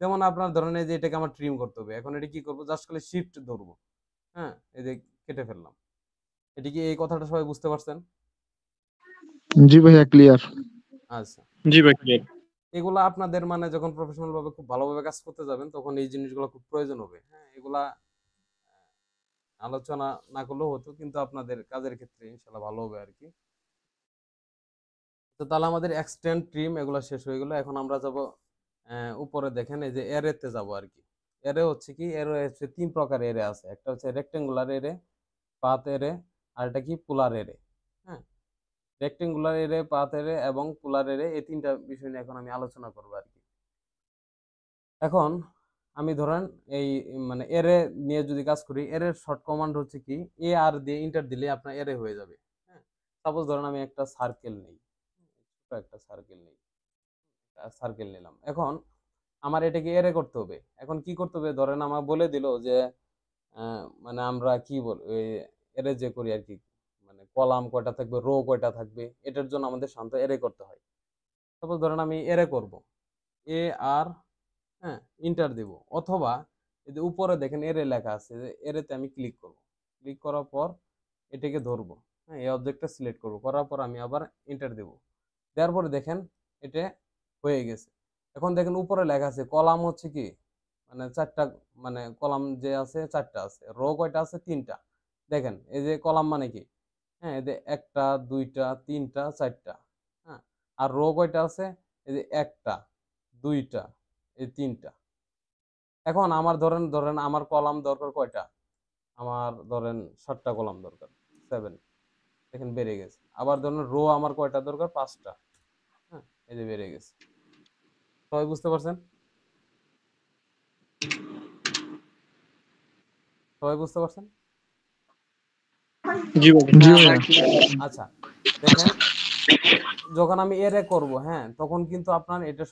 যেমন আপনার ধরেন এই যে এটাকে আমার ট্রিম করতে হবে, এখন এটা কি করবো, জাস্ট খালি শিফট ধরবো, হ্যাঁ, এই যে কেটে ফেললাম। এটা কি এই কথাটা সবাই বুঝতে পারছেন? জি ভাইয়া ক্লিয়ার। আচ্ছা, জি ভাই ক্লিয়ার। এগুলা আপনাদের মানে যখন প্রফেশনাল ভাবে খুব ভালোভাবে কাজ করতে যাবেন তখন এই জিনিসগুলো খুব প্রয়োজন হবে। হ্যাঁ, এগুলা আলোচনা না করলেও হতো, কিন্তু আপনাদের কাজের ক্ষেত্রে ইনশাল্লাহ ভালো হবে আর কি। তো তাহলে আমাদের এক্সটেন্ড ট্রিম এগুলো শেষ হয়ে গেল। এখন আমরা যাব উপরে, দেখেন এই যে এরেতে যাব আর কি। এরে হচ্ছে কি, এরে হচ্ছে 3 প্রকার এরে আছে, একটা হচ্ছে রেক্টেঙ্গুলার এরে, পাথ এরে, আর এটা কি পোলার এরে। হ্যাঁ, রেক্টেঙ্গুলার এরে, পাথ এরে এবং পোলার এরে, এই 3টা বিষয় নিয়ে এখন আমি আলোচনা করবো আর কি। এখন আমি ধরেন এই মানে এরে নিয়ে যদি কাজ করি, এর শর্ট কমান্ড হচ্ছে কি, এ আর দিয়ে ইন্টার দিলে আপনার এরে হয়ে যাবে। হ্যাঁ, সাপোজ ধরেন আমি একটা সার্কেল নেই, একটা সার্কেল নেই, সার্কেল নিলাম। এখন আমার এটাকে এরে করতে হবে। এখন কি করতে হবে, ধরেন আমার বলে দিল যে মানে আমরা কি বল এরে যে করি আর কি, মানে কলাম কয়টা থাকবে, রো কয়টা থাকবে, এটার জন্য আমাদের সাধারণত এরে করতে হয়। সাপোজ ধরেন আমি এরে করব, এ আর, হ্যাঁ, ইন্টার দিব, অথবা এই যে উপরে দেখেন এরে লেখা আছে, এরেতে আমি ক্লিক করব, ক্লিক করার পর এটাকে ধরবো, হ্যাঁ, এই অবজেক্টটা সিলেক্ট করব, করার পর আমি আবার ইন্টার দেব, দেওয়ার পরে দেখেন এটা হয়ে গেছে। এখন দেখেন উপরে লেখা আছে কলাম হচ্ছে কি, মানে 4টা, মানে কলাম যে আছে 4টা আছে, রো কয়টা আছে 3টা। দেখেন এই যে কলাম মানে কি, হ্যাঁ, এই যে 1টা 2টা 3টা 4টা, হ্যাঁ, আর রো কয়টা আছে, এই যে 1টা 2টা এই 3টা। এখন আমার ধরেন ধরেন আমার কলাম দরকার কয়টা, আমার ধরেন 7টা কলাম দরকার, 7, দেখেন বেড়ে গেছে। আবার ধরেন রো আমার কয়টা দরকার, 5টা, হ্যাঁ, এই যে বেড়ে গেছে। সবাই বুঝতে পারছেন? সবাই বুঝতে পারছেন? জি ভাই। জি হ্যাঁ ভাইয়া। আচ্ছা, দেখেন যখন আমি এরে করব, হ্যাঁ, তখন কিন্তু আপনার এটা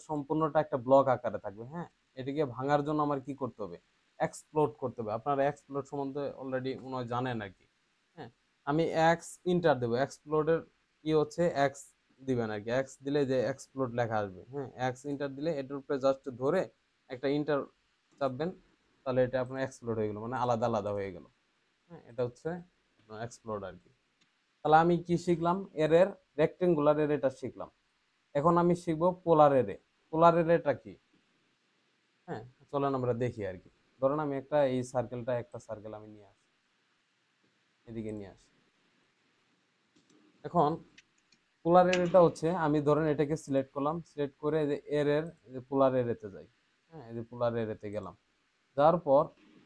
সম্পূর্ণটা একটা ব্লক আকারে থাকবে। হ্যাঁ, এটাকে ভাঙার জন্য আমার কি করতে হবে, এক্সপ্লোড করতে হবে। আপনারা এক্সপ্লোড সম্বন্ধে অলরেডি মনে হয় জানেন আর কি। হ্যাঁ, আমি এক্স ইন্টার দেবো, এক্সপ্লোডের কি হচ্ছে এক্স দিবেন আর কি, এক্স দিলে যে এক্সপ্লোড লেখা আসবে। হ্যাঁ, এক্স ইন্টার দিলে এটার উপরে জাস্ট ধরে একটা ইন্টার চাপবেন, তাহলে এটা আপনার এক্সপ্লোড হয়ে গেল, মানে আলাদা আলাদা হয়ে গেল। হ্যাঁ, এটা হচ্ছে এক্সপ্লোড আর কি। তাহলে আমি কি শিখলাম, এরের রেক্টেঙ্গুলার এরেটা শিখলাম। এখন আমি শিখবো পোলার এরে। পোলার এরেটা কি, হ্যাঁ, চলেন আমরা দেখি আর কি। ধরেন আমি একটা এই সার্কেলটা, একটা সার্কেল আমি নিয়ে আসি, এদিকে নিয়ে আসি। এখন পোলার এরেটা হচ্ছে, আমি ধরেন এটাকে সিলেক্ট করলাম, সিলেক্ট করে যে এরের যে পোলার এরেতে যাই, হ্যাঁ, এই যে পোলার এরেতে গেলাম, যাওয়ার পর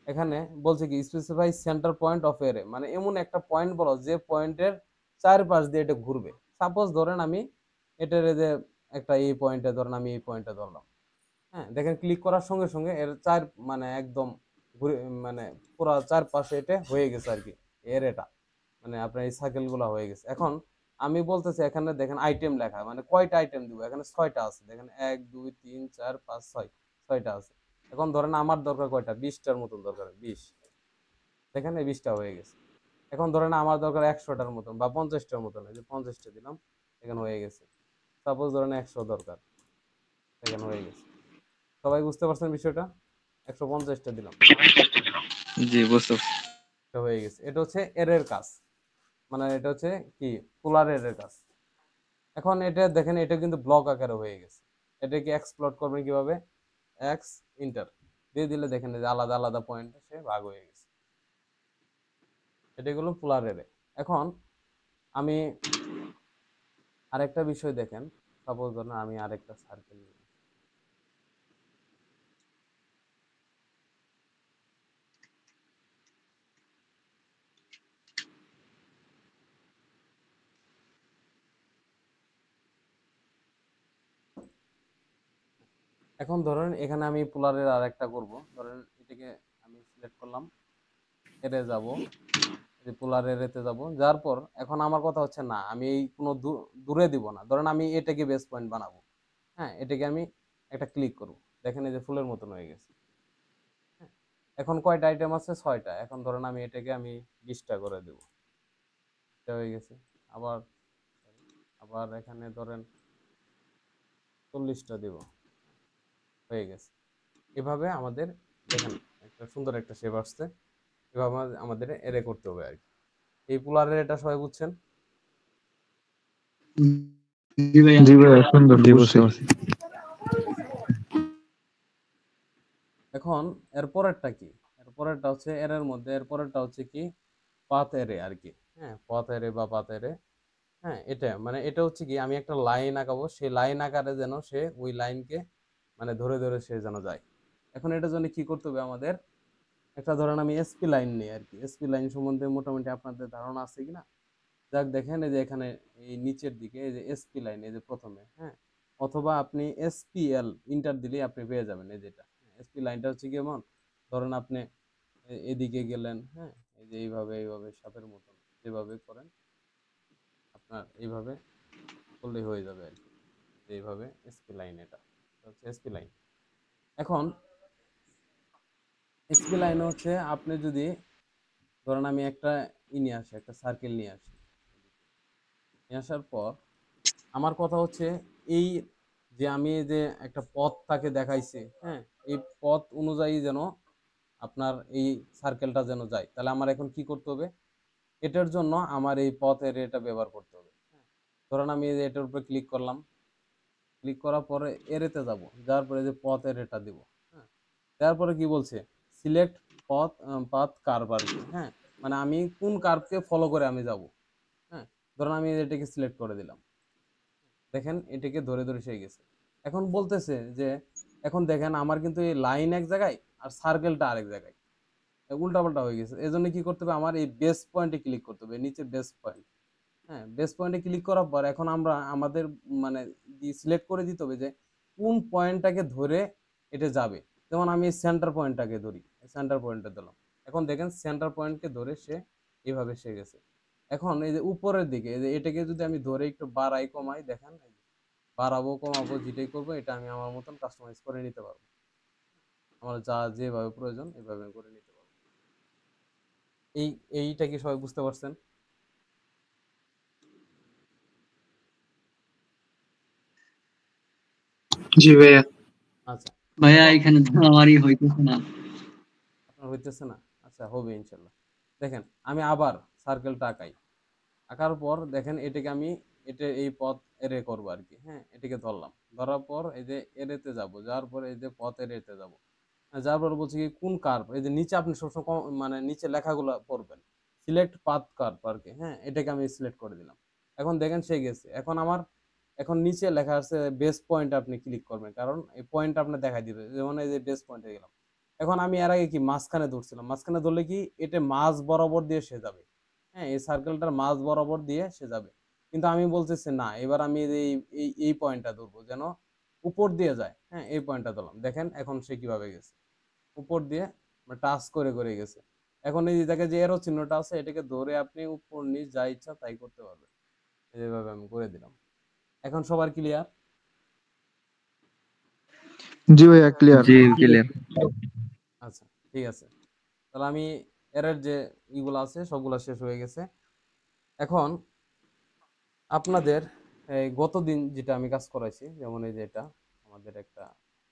এখানে বলছে কি স্পেসিফাই সেন্টার পয়েন্ট অফ এরে, মানে এমন একটা পয়েন্ট বলো যে পয়েন্টের চারপাশ দিয়ে এটা ঘুরবে। সাপোজ ধরেন আমি এটার যে একটা এই পয়েন্টে ধরেন আমি এই পয়েন্টে ধরলাম, হ্যাঁ, দেখেন ক্লিক করার সঙ্গে সঙ্গে এর মানে একদম ঘুরে, মানে পুরো চারপাশে এটা হয়ে গেছে আর কি, এর এটা মানে আপনার এই সার্কেল গুলা হয়ে গেছে। এখন আমি বলতেছি এখানে দেখেন আইটেম লেখা, মানে কয়টা আইটেম দিব, এখানে 6টা আছে, দেখেন 1 2 3 4 5 6, 6টা আছে। এখন ধরেন আমার দরকার কয়টা, 20টার মতন দরকার, 20, দেখেন এই 20টা হয়ে গেছে। এখন ধরেন আমার দরকার 100টার মতন বা 50টার মতন, এই যে 50টা দিলাম, এখানে হয়ে গেছে। সাপোজ ধরেন 100 দরকার, এখানে হয়ে গেছে। সবাই বুঝতে পারছেন বিষয়টা? 150টা দিলাম, জি বুঝতে পারছি। এটা হয়ে গেছে। এটা হচ্ছে এরের কাজ, মানে এটা হচ্ছে কি, পোলার এরের কাজ। এখন এটা দেখেন এটা কিন্তু ব্লক আকারে হয়ে গেছে। এটাকে এক্সপ্লোর করবেন কিভাবে, এক্স ইন্টার দিয়ে দিলে দেখেন যে আলাদা আলাদা পয়েন্ট সে ভাগ হয়ে গেছে। এটা হলো পোলার এরে। এখন আমি আরেকটা বিষয় দেখেন, সাপোজ ধরেন আমি আরেকটা সার্কেল নিই, এখন ধরেন এখানে আমি পোলারের আরেকটা করব, ধরেন এটাকে আমি সিলেক্ট করলাম, এরে যাব, যে পোলার এরেতে যাব, যার পর এখন আমার কথা হচ্ছে না আমি এই কোনো দূরে দিব না, ধরেন আমি এটাকে বেস পয়েন্ট বানাবো। হ্যাঁ, এটাকে আমি একটা ক্লিক করব, দেখেন এই যে ফুলের মতন হয়ে গেছে। হ্যাঁ, এখন কয়টা আইটেম আছে? 6টা। এখন ধরেন আমি এটাকে 20টা করে দেব। এটা হয়ে গেছে। আবার আবার এখানে ধরেন 40টা দেব, হয়ে গেছে। এভাবে আমাদের দেখেন একটা সুন্দর একটা শেপ আসছে। এভাবে আমাদের এরে করতে হবে আর কি। এই পোলার এটা সবাই বুঝছেন? জি ভাইয়া। জি ভাইয়া সুন্দর জি বুঝছি। বুঝতে পারছি। এখন এর পরেরটা কি? এর পরেরটা হচ্ছে এর মধ্যে এর পরেরটা হচ্ছে কি পাথ এরে আর কি। হ্যাঁ, পথ এরে বা পাথ এরে। হ্যাঁ, এটা মানে এটা হচ্ছে কি আমি একটা লাইন আঁকাবো, সেই লাইন আকারে যেন সে ওই লাইনকে মানে ধরে ধরে সে যেন যায়। এখন এটার জন্য কি করতে হবে আমাদের? একটা ধরেন আমি এসপি লাইন নিই আর কি। এসপি লাইন সম্বন্ধে মোটামুটি আপনাদের ধারণা আছে কিনা? যাক দেখেন এই যে এখানে এই নিচের দিকে এই যে এসপি লাইন এই যে প্রথমে, হ্যাঁ, অথবা আপনি এসপিএল ইন্টার দিলেই আপনি পেয়ে যাবেন এই যেটা। এসপি লাইনটা হচ্ছে কি এমন, ধরেন আপনি এদিকে গেলেন, হ্যাঁ, এই যে এইভাবে এইভাবে সাপের মতন যেভাবে করেন আপনার এইভাবে করলেই হয়ে যাবে আর কি। এইভাবে এসপি লাইন, এটা হচ্ছে এসপি লাইন। এখন এসপি লাইন হচ্ছে আপনি যদি ধরেন আমি একটা নিয়ে আসি, একটা সার্কেল নিয়ে আসি, নিয়ে আসার পর আমার কথা হচ্ছে এই যে আমি যে একটা পথ তাকে দেখাইছি, হ্যাঁ, এই পথ অনুযায়ী যেন আপনার এই সার্কেলটা যেন যায়। তাহলে আমার এখন কি করতে হবে? এটার জন্য আমার এই পথের এটা ব্যবহার করতে হবে। হ্যাঁ, ধরেন আমি এটার উপরে ক্লিক করলাম, ক্লিক করার পরে এরেতে যাব, যাওয়ার পরে যে পথের এটা দিব। হ্যাঁ, তারপরে কি বলছে? সিলেক্ট পথ পাথ কার্ভ আর কি। হ্যাঁ, মানে আমি কোন কার্ভকে ফলো করে আমি যাব। হ্যাঁ, ধরেন আমি এটাকে সিলেক্ট করে দিলাম, দেখেন এটাকে ধরে ধরে সে গেছে। এখন বলতেছে যে এখন দেখেন আমার কিন্তু এই লাইন এক জায়গায় আর সার্কেলটা আরেক জায়গায়, উল্টাপাল্টা হয়ে গেছে। এই জন্য কি করতে হবে? আমার এই বেস পয়েন্টে ক্লিক করতে হবে, নিচে বেস পয়েন্ট। হ্যাঁ, বেস পয়েন্টে ক্লিক করার পর এখন আমরা আমাদের মানে সিলেক্ট করে দিতে হবে যে কোন পয়েন্টটাকে ধরে এটা যাবে। যেমন আমি সেন্টার পয়েন্টটাকে ধরি, সেন্টার পয়েন্টটা দিলাম। এখন দেখেন সেন্টার পয়েন্টকে ধরে সে এইভাবে সে গেছে। এখন এই যে উপরের দিকে এই যে এটাকে যদি আমি ধরে একটু বাড়াই কমাই, দেখেন এই যে বাড়াবো কমাবো যেটাই করবো এটা আমি আমার মতন কাস্টমাইজ করে নিতে পারবো। আমার যা যেভাবে প্রয়োজন এভাবে আমি করে নিতে পারবো। এইটা কি সবাই বুঝতে পারছেন? জি ভাইয়া। আচ্ছা, ভাইয়া এখন এখানে তো আমারই হইতেছে না। আপনার হইতেছে না? আচ্ছা, হবে ইনশাল্লাহ। দেখেন আমি আবার সার্কেলটা আঁকাই, আঁকার পর দেখেন এটাকে আমি এটা এই পথ এরে করবো আর কি। হ্যাঁ, এটাকে ধরলাম, ধরার পর এই যে এরেতে যাব, যাওয়ার পর এই যে পথ এরেতে যাব, যাওয়ার পর বলছি কি কোন কার্ভ, এই যে নিচে আপনি সবসময় মানে নিচে লেখাগুলো পড়বেন, সিলেক্ট পাথ কার্ভ আর কি। হ্যাঁ, এটাকে আমি সিলেক্ট করে দিলাম। এখন দেখেন সে গেছে। এখন আমার এখন নিচে লেখা আছে বেস পয়েন্ট, আপনি ক্লিক করবেন কারণ এই পয়েন্ট আপনার দেখাই দিবে। যেমন এই যে বেস পয়েন্টে গেলাম, এখন আমি এর আগে কি মাঝখানে ধরছিলাম, মাঝখানে ধরলে কি এটা মাঝ বরাবর দিয়ে সে যাবে। হ্যাঁ, এই সার্কেলটার মাঝ বরাবর দিয়ে সে যাবে। কিন্তু আমি বলতেছি না, এবার আমি এই এই পয়েন্টটা ধরবো যেন উপর দিয়ে যায়। হ্যাঁ, এই পয়েন্টটা ধরলাম, দেখেন এখন সে কিভাবে গেছে, উপর দিয়ে টাচ করে করে গেছে। এখন এই জায়গায় যে এরো চিহ্নটা আছে এটাকে ধরে আপনি উপর নিচ যা ইচ্ছা তাই করতে পারবেন। এইভাবে আমি করে দিলাম। এখন সবার ক্লিয়ার? জি ভাইয়া ক্লিয়ার। জি ক্লিয়ার। আচ্ছা, ঠিক আছে। তাহলে আমি এর যে ইগুলো আছে সবগুলা শেষ হয়ে গেছে। এখন আপনাদের এই গতদিন যেটা আমি কাজ করাইছি, যেমন এই যে এটা আমাদের একটা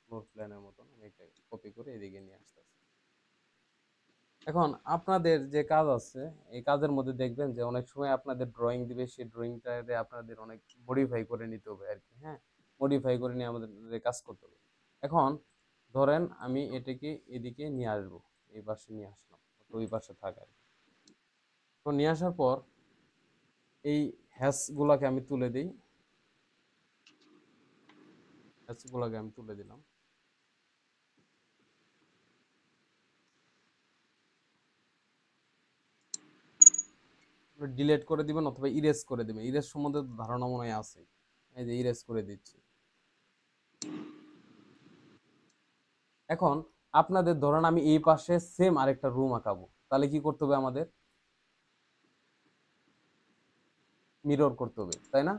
ফ্লোর প্ল্যানের মতন, আমি একটা কপি করে এদিকে নিয়ে আসতেছি। এখন আপনাদের যে কাজ আছে এই কাজের মধ্যে দেখবেন যে অনেক সময় আপনাদের ড্রয়িং দিবে, সেই ড্রয়িংটাতে আপনাদের অনেক মডিফাই করে নিতে হবে আর কি। হ্যাঁ, মডিফাই করে নিয়ে আমাদের কাজ করতে হবে। এখন ধরেন আমি এটাকে এদিকে নিয়ে আসবো, এই পাশে নিয়ে আসলাম, ওই পাশে থাকা আর কি। তো নিয়ে আসার পর এই হ্যাশ গুলাকে আমি তুলে দিই, হ্যাশ গুলাকে আমি তুলে দিলাম। ডিলেট করে দিবেন অথবা ইরেজ করে দিবেন। ইরেজ সম্বন্ধে তো ধারণা মনে হয় আছে, এই যে ইরেজ করে দিচ্ছি। এখন আপনাদের ধরেন আমি এই পাশে সেম আরেকটা রুম আঁকাবো, তাহলে কি করতে হবে? আমাদের মিরর করতে হবে, তাই না?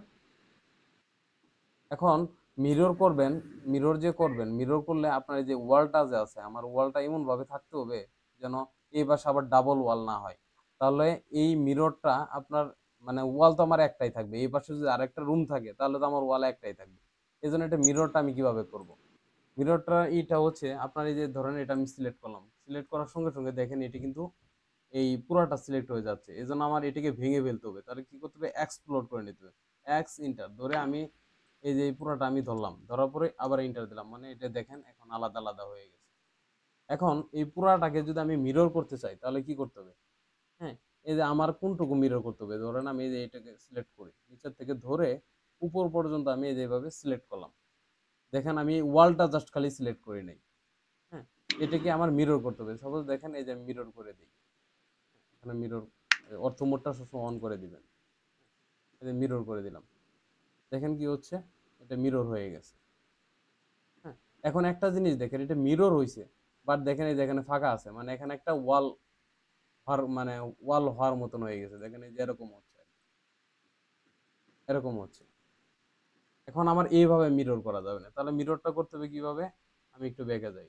এখন মিরর করবেন, মিরর যে করবেন, মিরর করলে আপনার এই যে ওয়ালটা যে আছে, আমার ওয়ালটা এমন ভাবে থাকতে হবে যেন এই পাশে আবার ডাবল ওয়াল না হয়। তাহলে এই মিররটা আপনার মানে ওয়াল তো আমার একটাই থাকবে, এই পাশে যদি আরেকটা রুম থাকে তাহলে তো আমার ওয়াল একটাই থাকবে। এই জন্য এটা মিররটা আমি কিভাবে করব? মিররটা এইটা হচ্ছে আপনার এই যে ধরেন এটা আমি সিলেক্ট করলাম, সিলেক্ট করার সঙ্গে সঙ্গে দেখেন এটি কিন্তু এই পুরাটা সিলেক্ট হয়ে যাচ্ছে। এই জন্য আমার এটিকে ভেঙে ফেলতে হবে। তাহলে কি করতে হবে? এক্সপ্লোর করে নিতে হবে। এক্স ইন্টার ধরে আমি এই যে এই পুরাটা আমি ধরলাম, ধরার পরে আবার ইন্টার দিলাম, মানে এটা দেখেন এখন আলাদা আলাদা হয়ে গেছে। এখন এই পুরাটাকে যদি আমি মিরর করতে চাই তাহলে কি করতে হবে? হ্যাঁ, এই যে আমার কোনটুকু মিরর করতে হবে, ধরেন আমি এই যে এটাকে সিলেক্ট করি, নিচের থেকে ধরে উপর পর্যন্ত আমি এই যে এইভাবে সিলেক্ট করলাম। দেখেন আমি ওয়ালটা জাস্ট খালি সিলেক্ট করি নাই। হ্যাঁ, এটাকে আমার মিরর করতে হবে। সাপোজ দেখেন এই যে মিরর করে দিই, এখানে মিরর অর্থ মোডটা সবসময় অন করে দিবেন। এই যে মিরর করে দিলাম, দেখেন কি হচ্ছে, এটা মিরর হয়ে গেছে। হ্যাঁ, এখন একটা জিনিস দেখেন, এটা মিরর হইছে, বাট দেখেন এই যে এখানে ফাঁকা আছে, মানে এখানে একটা ওয়াল হওয়ার মানে ওয়াল হওয়ার মতন হয়ে গেছে। দেখেন এই যে এরকম হচ্ছে, এরকম হচ্ছে। এখন আমার এইভাবে মিরর করা যাবে না, তাহলে মিররটা করতে হবে কিভাবে? আমি একটু বেঁকে যাই,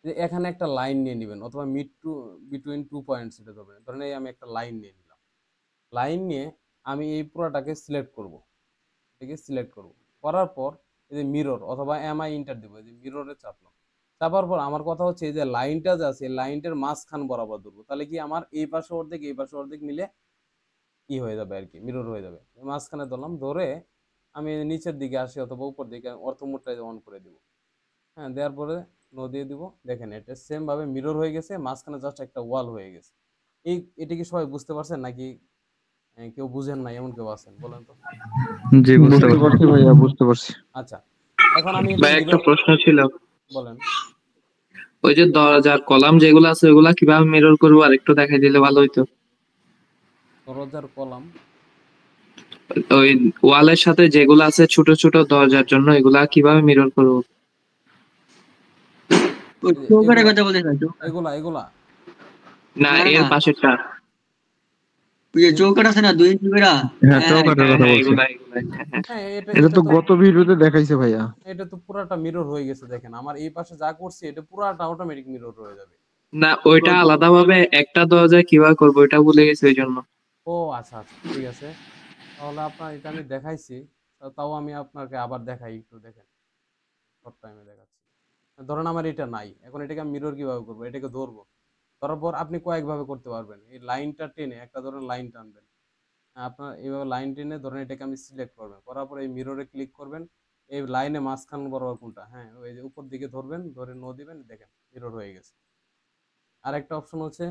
যে এখানে একটা লাইন নিয়ে নেবেন অথবা মিড টু বিটুইন 2 পয়েন্টস এটা ধরবেন। ধরেন এই আমি একটা লাইন নিয়ে নিলাম, লাইন নিয়ে আমি এই পুরোটাকে সিলেক্ট করব, এটাকে সিলেক্ট করব, করার পর এই যে মিরর অথবা এমআই ইন্টার দেবো, এই যে মিররে চাপলাম, চাপার পর আমার কথা হচ্ছে এই যে লাইনটা যে আছে লাইনটার মাঝখান বরাবর ধরবো, তাহলে কি আমার এই পাশে অর্ধেক এই পাশে অর্ধেক মিলে কি হয়ে যাবে আর কি, মিরর হয়ে যাবে। মাঝখানে ধরলাম, ধরে আমি নিচের দিকে আসি অথবা উপর দিকে অর্থ মোডটা অন করে দিব। হ্যাঁ, দেওয়ার পরে নো দিয়ে দিব, দেখেন এটা সেম ভাবে মিরর হয়ে গেছে, মাঝখানে জাস্ট একটা ওয়াল হয়ে গেছে। এটা কি সবাই বুঝতে পারছেন নাকি কেউ বুঝেন না এমন কেউ আছেন বলেন তো? জি, বুঝতে বুঝতে পারছি। পারছি ভাইয়া, বুঝতে পারছি। আচ্ছা, এখন আমি এটা ভাই একটা মিরর প্রশ্ন ছিল, বলেন। ওই যে দরজার কলাম যেগুলো আছে ওগুলা কিভাবে মিরর করবো আর একটু দেখাই দিলে ভালো হইতো। দরজার কলাম ওই ওয়ালের সাথে যেগুলো আছে ছোট ছোট দরজার জন্য এগুলা কিভাবে মিরর করবো? ওই এই যে চৌকাঠের এগুলা কথা বলতে চাইছো? এগুলা এগুলা না, না এর না, পাশেরটা। ওই যে চৌকাঠ আছে না 2 ইঞ্চি করে? হ্যাঁ, হ্যাঁ চৌকাঠের হ্যাঁ কথা হ্যাঁ, বলছি। এগুলা এগুলা, হ্যাঁ হ্যাঁ। হ্যাঁ, এটা এটা এটা তো তো গত ভিডিওতে দেখাইছে ভাইয়া। এটা তো পুরাটা মিরর হয়ে গেছে। দেখেন আমার এই পাশে যা করছি এটা পুরাটা অটোমেটিক মিরর হয়ে যাবে। না, ওইটা ওই- আলাদা ভাবে একটা দরজায় কিভাবে করবো ওইটা ভুলে গেছি ওই জন্য। ও আচ্ছা আচ্ছা, ঠিক আছে, তাহলে আপনার এটা আমি দেখাইছি, তাও আমি আপনাকে আবার দেখাই, একটু দেখেন, শর্ট টাইমে দেখাচ্ছি। ধরেন আমার এটা নাই, এখন এটাকে আমি মিরর কিভাবে করবো? এটাকে ধরবো, ধরার পর আপনি কয়েকভাবে করতে পারবেন। এই লাইনটা টেনে একটা ধরেন লাইন টানবেন, আপনার এইভাবে লাইন টেনে ধরেন এটাকে আমি সিলেক্ট করবেন, করার পর এই মিররে ক্লিক করবেন, এই লাইনে মাঝখান বরাবর কোনটা, হ্যাঁ ওই যে উপর দিকে ধরবেন, ধরে নো দিবেন, দেখেন মিরর হয়ে গেছে। আরেকটা অপশন হচ্ছে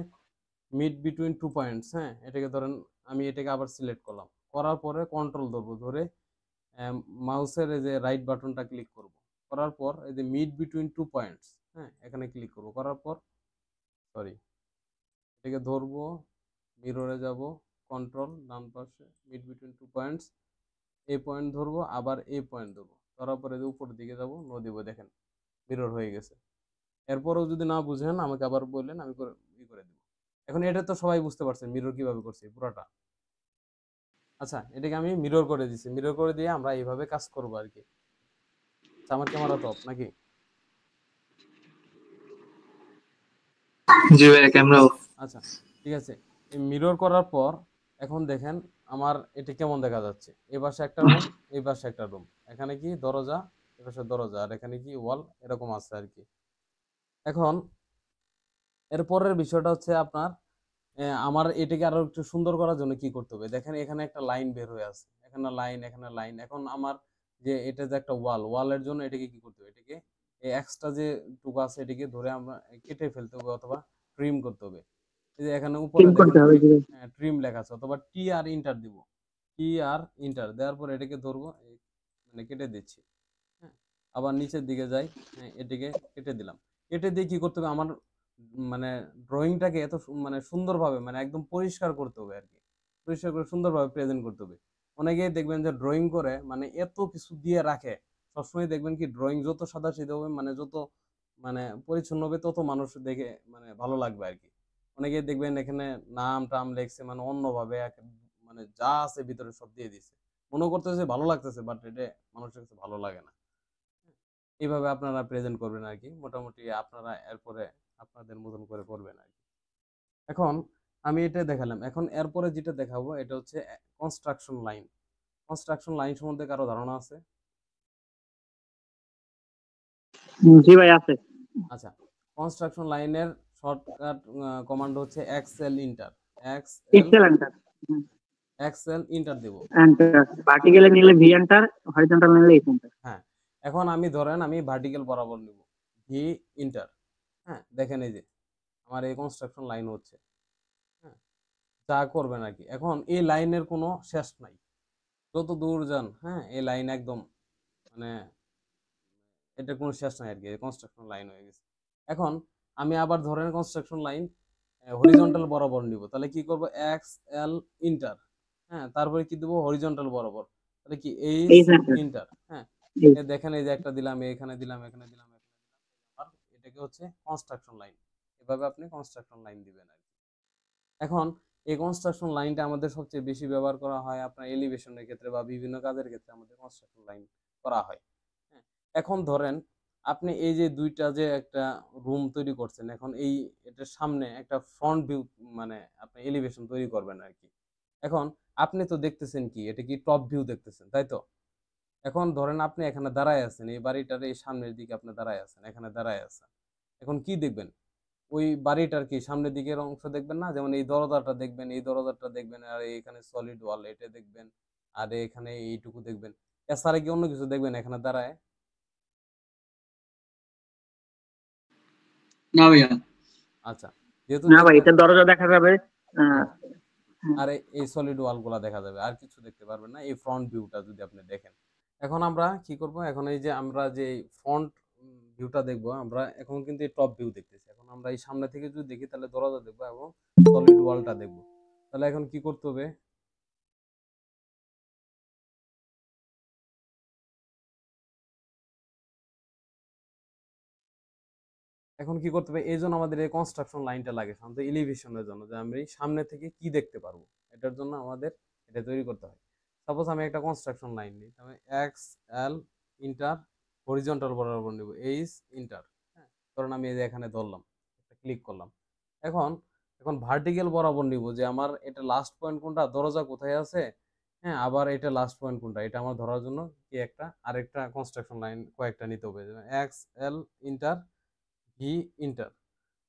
মিড বিটুইন 2 পয়েন্টস। হ্যাঁ, এটাকে ধরেন আমি এটাকে আবার সিলেক্ট করলাম, করার পরে কন্ট্রোল ধরবো, ধরে মাউসের এই যে রাইট বাটনটা ক্লিক করব, করার পর এই যে মিড বিটুইন 2 পয়েন্টস, হ্যাঁ এখানে ক্লিক করব, করার পর সরি এটাকে ধরবো, মিররে যাব, কন্ট্রোল ডান পাশে মিড বিটুইন 2 পয়েন্টস, এই পয়েন্ট ধরবো, আবার এই পয়েন্ট ধরবো, ধরার পরে যে উপরের দিকে যাব, নো দিব, দেখেন মিরর হয়ে গেছে। এরপরও যদি না বুঝেন আমাকে আবার বললেন, আমি করে দিব। এখন এটা তো সবাই বুঝতে পারছেন মিরর কিভাবে করছি পুরোটা। আচ্ছা, এটাকে আমি মিরর করে দিছি, মিরর করে দিয়ে আমরা এইভাবে কাজ করবো আর কি। আচ্ছা, আমার ক্যামেরা তো অফ নাকি? জি ভাই, ক্যামেরা। আচ্ছা, ঠিক আছে। এই মিরর করার পর এখন দেখেন আমার এটা কেমন দেখা যাচ্ছে। এই পাশে একটা রুম, এই পাশে একটা রুম, এখানে কি দরজা, এই পাশে দরজা, আর এখানে কি ওয়াল, এরকম আছে আর কি। এখন এর পরের বিষয়টা হচ্ছে আপনার আমার এটাকে আরো একটু সুন্দর করার জন্য কি করতে হবে? দেখেন এখানে একটা লাইন বের হয়ে আছে, এখানে লাইন, এখানে লাইন। এখন আমার যে এটা যে একটা ওয়ালের জন্য এটাকে কি করতে হবে? এটাকে এই এক্সট্রা যে টুকু আছে এটাকে ধরে আমরা কেটে ফেলতে হবে অথবা ট্রিম করতে হবে। এই যে এখানে উপরে ঠিক দেখেন করতে হবে জি। ট্রিম লেখা আছে, অথবা টি আর ইন্টার দিব, টি আর ইন্টার দেওয়ার পর এটাকে ধরবো, মানে কেটে দিচ্ছি। হ্যাঁ, আবার নিচের দিকে যাই, হ্যাঁ এটাকে কেটে দিলাম। কেটে দিয়ে কি করতে হবে? আমার মানে ড্রয়িংটাকে এত মানে সুন্দরভাবে, মানে একদম পরিষ্কার করতে হবে আর কি, পরিষ্কার করে সুন্দরভাবে প্রেজেন্ট করতে হবে। অনেকেই দেখবেন যে ড্রয়িং করে মানে এত কিছু দিয়ে রাখে, সবসময় দেখবেন কি ড্রয়িং যত সাদাসিধে হবে, মানে যত মানে পরিচ্ছন্ন হবে, তত মানুষ দেখে মানে ভালো লাগবে আর কি। অনেকেই দেখবেন এখানে নাম টাম লেখছে মানে অন্যভাবে মানে যা আছে ভিতরে সব দিয়ে দিচ্ছে, মনে করতেছে ভালো লাগতেছে, বাট এটা মানুষের কাছে ভালো লাগে না। এইভাবে আপনারা প্রেজেন্ট করবেন আর কি। মোটামুটি আপনারা এরপরে আপনাদের মতন করে করবেন আর কি। এখন আমি এটা দেখালাম, এখন এরপরে যেটা দেখাবো এটা হচ্ছে কনস্ট্রাকশন লাইন। কনস্ট্রাকশন লাইন সম্বন্ধে কারো ধারণা আছে? জি ভাই আছে। আচ্ছা, কনস্ট্রাকশন লাইনের শর্টকাট কমান্ড হচ্ছে XL enter. XL enter, XL enter দেব। এন্টার ভার্টিক্যালে নিলে ভি এন্টার, হরিজন্টাল নিলে এস এন্টার। হ্যাঁ, এখন আমি ধরেন আমি ভার্টিক্যাল বরাবর নিব, ভি ইন্টার। হ্যাঁ, দেখেন এই যে আমার এই কনস্ট্রাকশন লাইন হচ্ছে। হ্যাঁ, যা করবেন আর কি। এখন এই লাইনের কোনো শেষ নাই, যত দূর যান, হ্যাঁ এই লাইন একদম মানে এটা কোনো শেষ নাই আর কি, কনস্ট্রাকশন লাইন হয়ে গেছে। এখন আমি আবার ধরেন কনস্ট্রাকশন লাইন হরিজন্টাল বরাবর নিব, তাহলে কি করব, এক্স এল ইন্টার। হ্যাঁ, তারপরে কি দেবো, হরিজন্টাল বরাবর, তাহলে কি এইচ এইচ এন্টার। ইন্টার। হ্যাঁ, দেখেন এই যে একটা দিলাম, এখানে দিলাম, এখানে দিলাম, এখানে দিলাম, আর এটাকে হচ্ছে কনস্ট্রাকশন লাইন। এভাবে আপনি কনস্ট্রাকশন লাইন দিবেন আর কি। এখন এই কনস্ট্রাকশন লাইনটা আমাদের সবচেয়ে বেশি ব্যবহার করা হয় আপনার এলিভেশনের ক্ষেত্রে বা বিভিন্ন কাজের ক্ষেত্রে আমাদের কনস্ট্রাকশন লাইন করা হয়। হ্যাঁ, এখন ধরেন আপনি এই যে দুইটা যে একটা রুম তৈরি করছেন, এখন এই এটার সামনে একটা ফ্রন্ট ভিউ মানে আপনি এলিভেশন তৈরি করবেন আর কি। এখন আপনি তো দেখতেছেন কি, এটা কি টপ ভিউ দেখতেছেন, তাই তো? এখন ধরেন আপনি এখানে দাঁড়ায় আছেন, এই বাড়িটার এই সামনের দিকে আপনি দাঁড়ায় আছেন, এখানে দাঁড়ায় আছেন। এখন কি দেখবেন, ওই বাড়িটার কি সামনের দিকের অংশ দেখবেন না, যেমন এই দরজাটা দেখবেন, এই দরজাটা দেখবেন, আর এখানে সলিড ওয়াল এটা দেখবেন, আর এখানে এইটুকু দেখবেন। এছাড়া কি অন্য কিছু দেখবেন এখানে দাঁড়ায়? না ভাইয়া। আচ্ছা, যেহেতু না ভাই, দেখবেন, এটা দরজা দেখা যাবে। আর এই সলিড ওয়াল গুলা দেখা যাবে, আর কিছু দেখতে পারবেন না এই ফ্রন্ট ভিউটা যদি আপনি দেখেন। এখন আমরা কি করব, এখন এই যে আমরা যে ফ্রন্ট ভিউটা দেখবো, আমরা এখন কিন্তু এই টপ ভিউ দেখতেছি। এখন আমরা এই সামনে থেকে যদি দেখি তাহলে দরজা দেখবো এবং সলিড ওয়ালটা দেখবো। তাহলে এখন কি করতে হবে, এখন কি করতে হবে, এই জন্য আমাদের এই কনস্ট্রাকশন লাইনটা লাগে সাধারণত এলিভেশনের জন্য, যে আমি সামনে থেকে কি দেখতে পারবো, এটার জন্য আমাদের এটা তৈরি করতে হয়। সাপোজ আমি একটা কনস্ট্রাকশন লাইন নিই, আমি এক্স এল ইন্টার হরিজন্টাল বরাবর নিব, এইচ ইন্টার। হ্যাঁ, ধরুন আমি এই যে এখানে ধরলাম, একটা ক্লিক করলাম। এখন এখন ভার্টিক্যাল বরাবর নিব, যে আমার এটা লাস্ট পয়েন্ট কোনটা, দরজা কোথায় আছে। হ্যাঁ, আবার এটা লাস্ট পয়েন্ট কোনটা, এটা আমার ধরার জন্য কি একটা আরেকটা কনস্ট্রাকশন লাইন কয়েকটা নিতে হবে, X L inter V inter.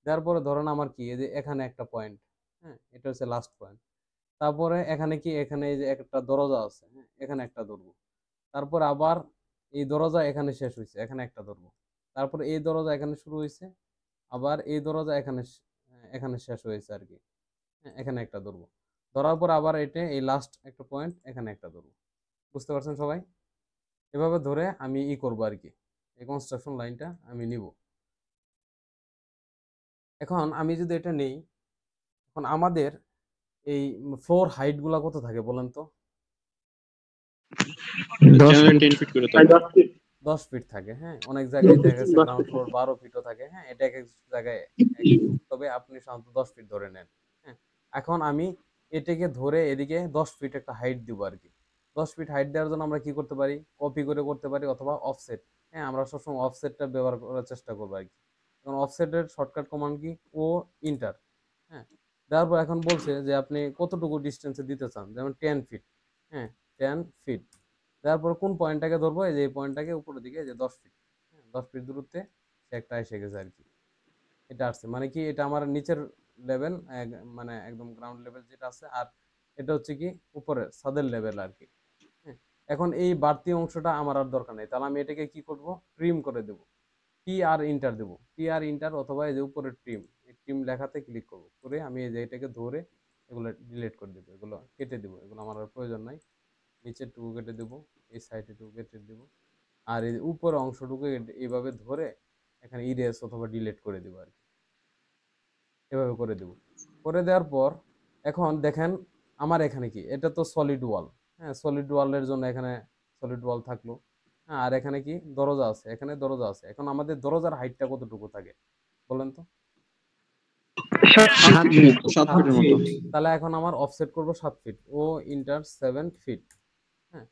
তারপরে ধরেন আমার কি এই যে এখানে একটা পয়েন্ট, হ্যাঁ এটা হচ্ছে লাস্ট পয়েন্ট। তারপরে এখানে কি, এখানে এই যে একটা দরজা আছে, হ্যাঁ এখানে একটা ধরবো। তারপর আবার এই দরজা এখানে শেষ হয়েছে, এখানে একটা ধরবো। তারপরে এই দরজা এখানে শুরু হয়েছে, আবার এই দরজা এখানে এখানে শেষ হয়েছে আর কি। হ্যাঁ, এখানে একটা ধরবো। ধরার পর আবার এটা এই লাস্ট একটা পয়েন্ট, এখানে একটা ধরবো। বুঝতে পারছেন সবাই? এভাবে ধরে আমি করবো আর কি, এই কনস্ট্রাকশন লাইনটা আমি নিব। এখন আমি যদি এটা নেই, এখন আমাদের এই ফ্লোর হাইট গুলা কত থাকে বলেন তো? 10 ফিট করে থাকে। 10 ফিট থাকে। হ্যাঁ, অনেক জায়গায় দেখা গেছে গ্রাউন্ড ফ্লোর 12 ফিটও থাকে। হ্যাঁ, এটা এক এক জায়গায় তবে আপনি সাধারণত 10 ফিট ধরে নেন। হ্যাঁ, এখন আমি এটাকে ধরে এদিকে 10 ফিট একটা হাইট দিব আর কি। 10 ফিট হাইট দেওয়ার জন্য আমরা কি করতে পারি, কপি করে করতে পারি অথবা অফসেট। হ্যাঁ, আমরা সবসময় অফসেটটা ব্যবহার করার চেষ্টা করবো আর কি। এখন অফসেটের শর্টকাট কমান্ড কি, ও ইন্টার। হ্যাঁ, তারপর এখন বলছে যে আপনি কতটুকু ডিস্টেন্সে দিতে চান, যেমন 10 ফিট। হ্যাঁ, 10 ফিট। তারপর কোন পয়েন্টটাকে ধরবো, এই যে এই পয়েন্টটাকে উপরের দিকে, যে 10 ফিট। হ্যাঁ, 10 ফিট দূরত্বে সে একটা এসে গেছে আর কি। এটা আসছে মানে কি, এটা আমার নিচের লেভেল, মানে একদম গ্রাউন্ড লেভেল যেটা আছে, আর এটা হচ্ছে কি উপরে ছাদের লেভেল আর কি। হ্যাঁ, এখন এই বাড়তি অংশটা আমার আর দরকার নেই, তাহলে আমি এটাকে কি করব, ট্রিম করে দেব। টি আর ইন্টার দেবো, টি আর ইন্টার, অথবা এই যে উপরে ট্রিম, এই ট্রিম লেখাতে ক্লিক করব, করে আমি এই যে এটাকে ধরে এগুলো ডিলিট করে দেবো, এগুলো কেটে দেবো, এগুলো আমার আর প্রয়োজন নাই। নিচের টুকু কেটে দেবো, এই সাইডে টুকু কেটে দেবো, আর এই উপরের অংশটুকু এইভাবে ধরে এখানে ইরেজ অথবা ডিলিট করে দেবো আর কি। এভাবে করে দেবো। করে দেওয়ার পর এখন দেখেন আমার এখানে কি, এটা তো সলিড ওয়াল। হ্যাঁ, সলিড ওয়ালের জন্য এখানে সলিড ওয়াল থাকলো। হ্যাঁ, আর এখানে কি দরজা আছে, এখানে দরজা আছে। এখন আমাদের দরজার হাইটটা কতটুকু থাকে বলেন তো? 7 ফিট 7 7 ফিটের ফিট। মতো। তাহলে এখন আমার অফসেট করব 7 ফিট, ও ইন্টার 7 ফিট। হ্যাঁ,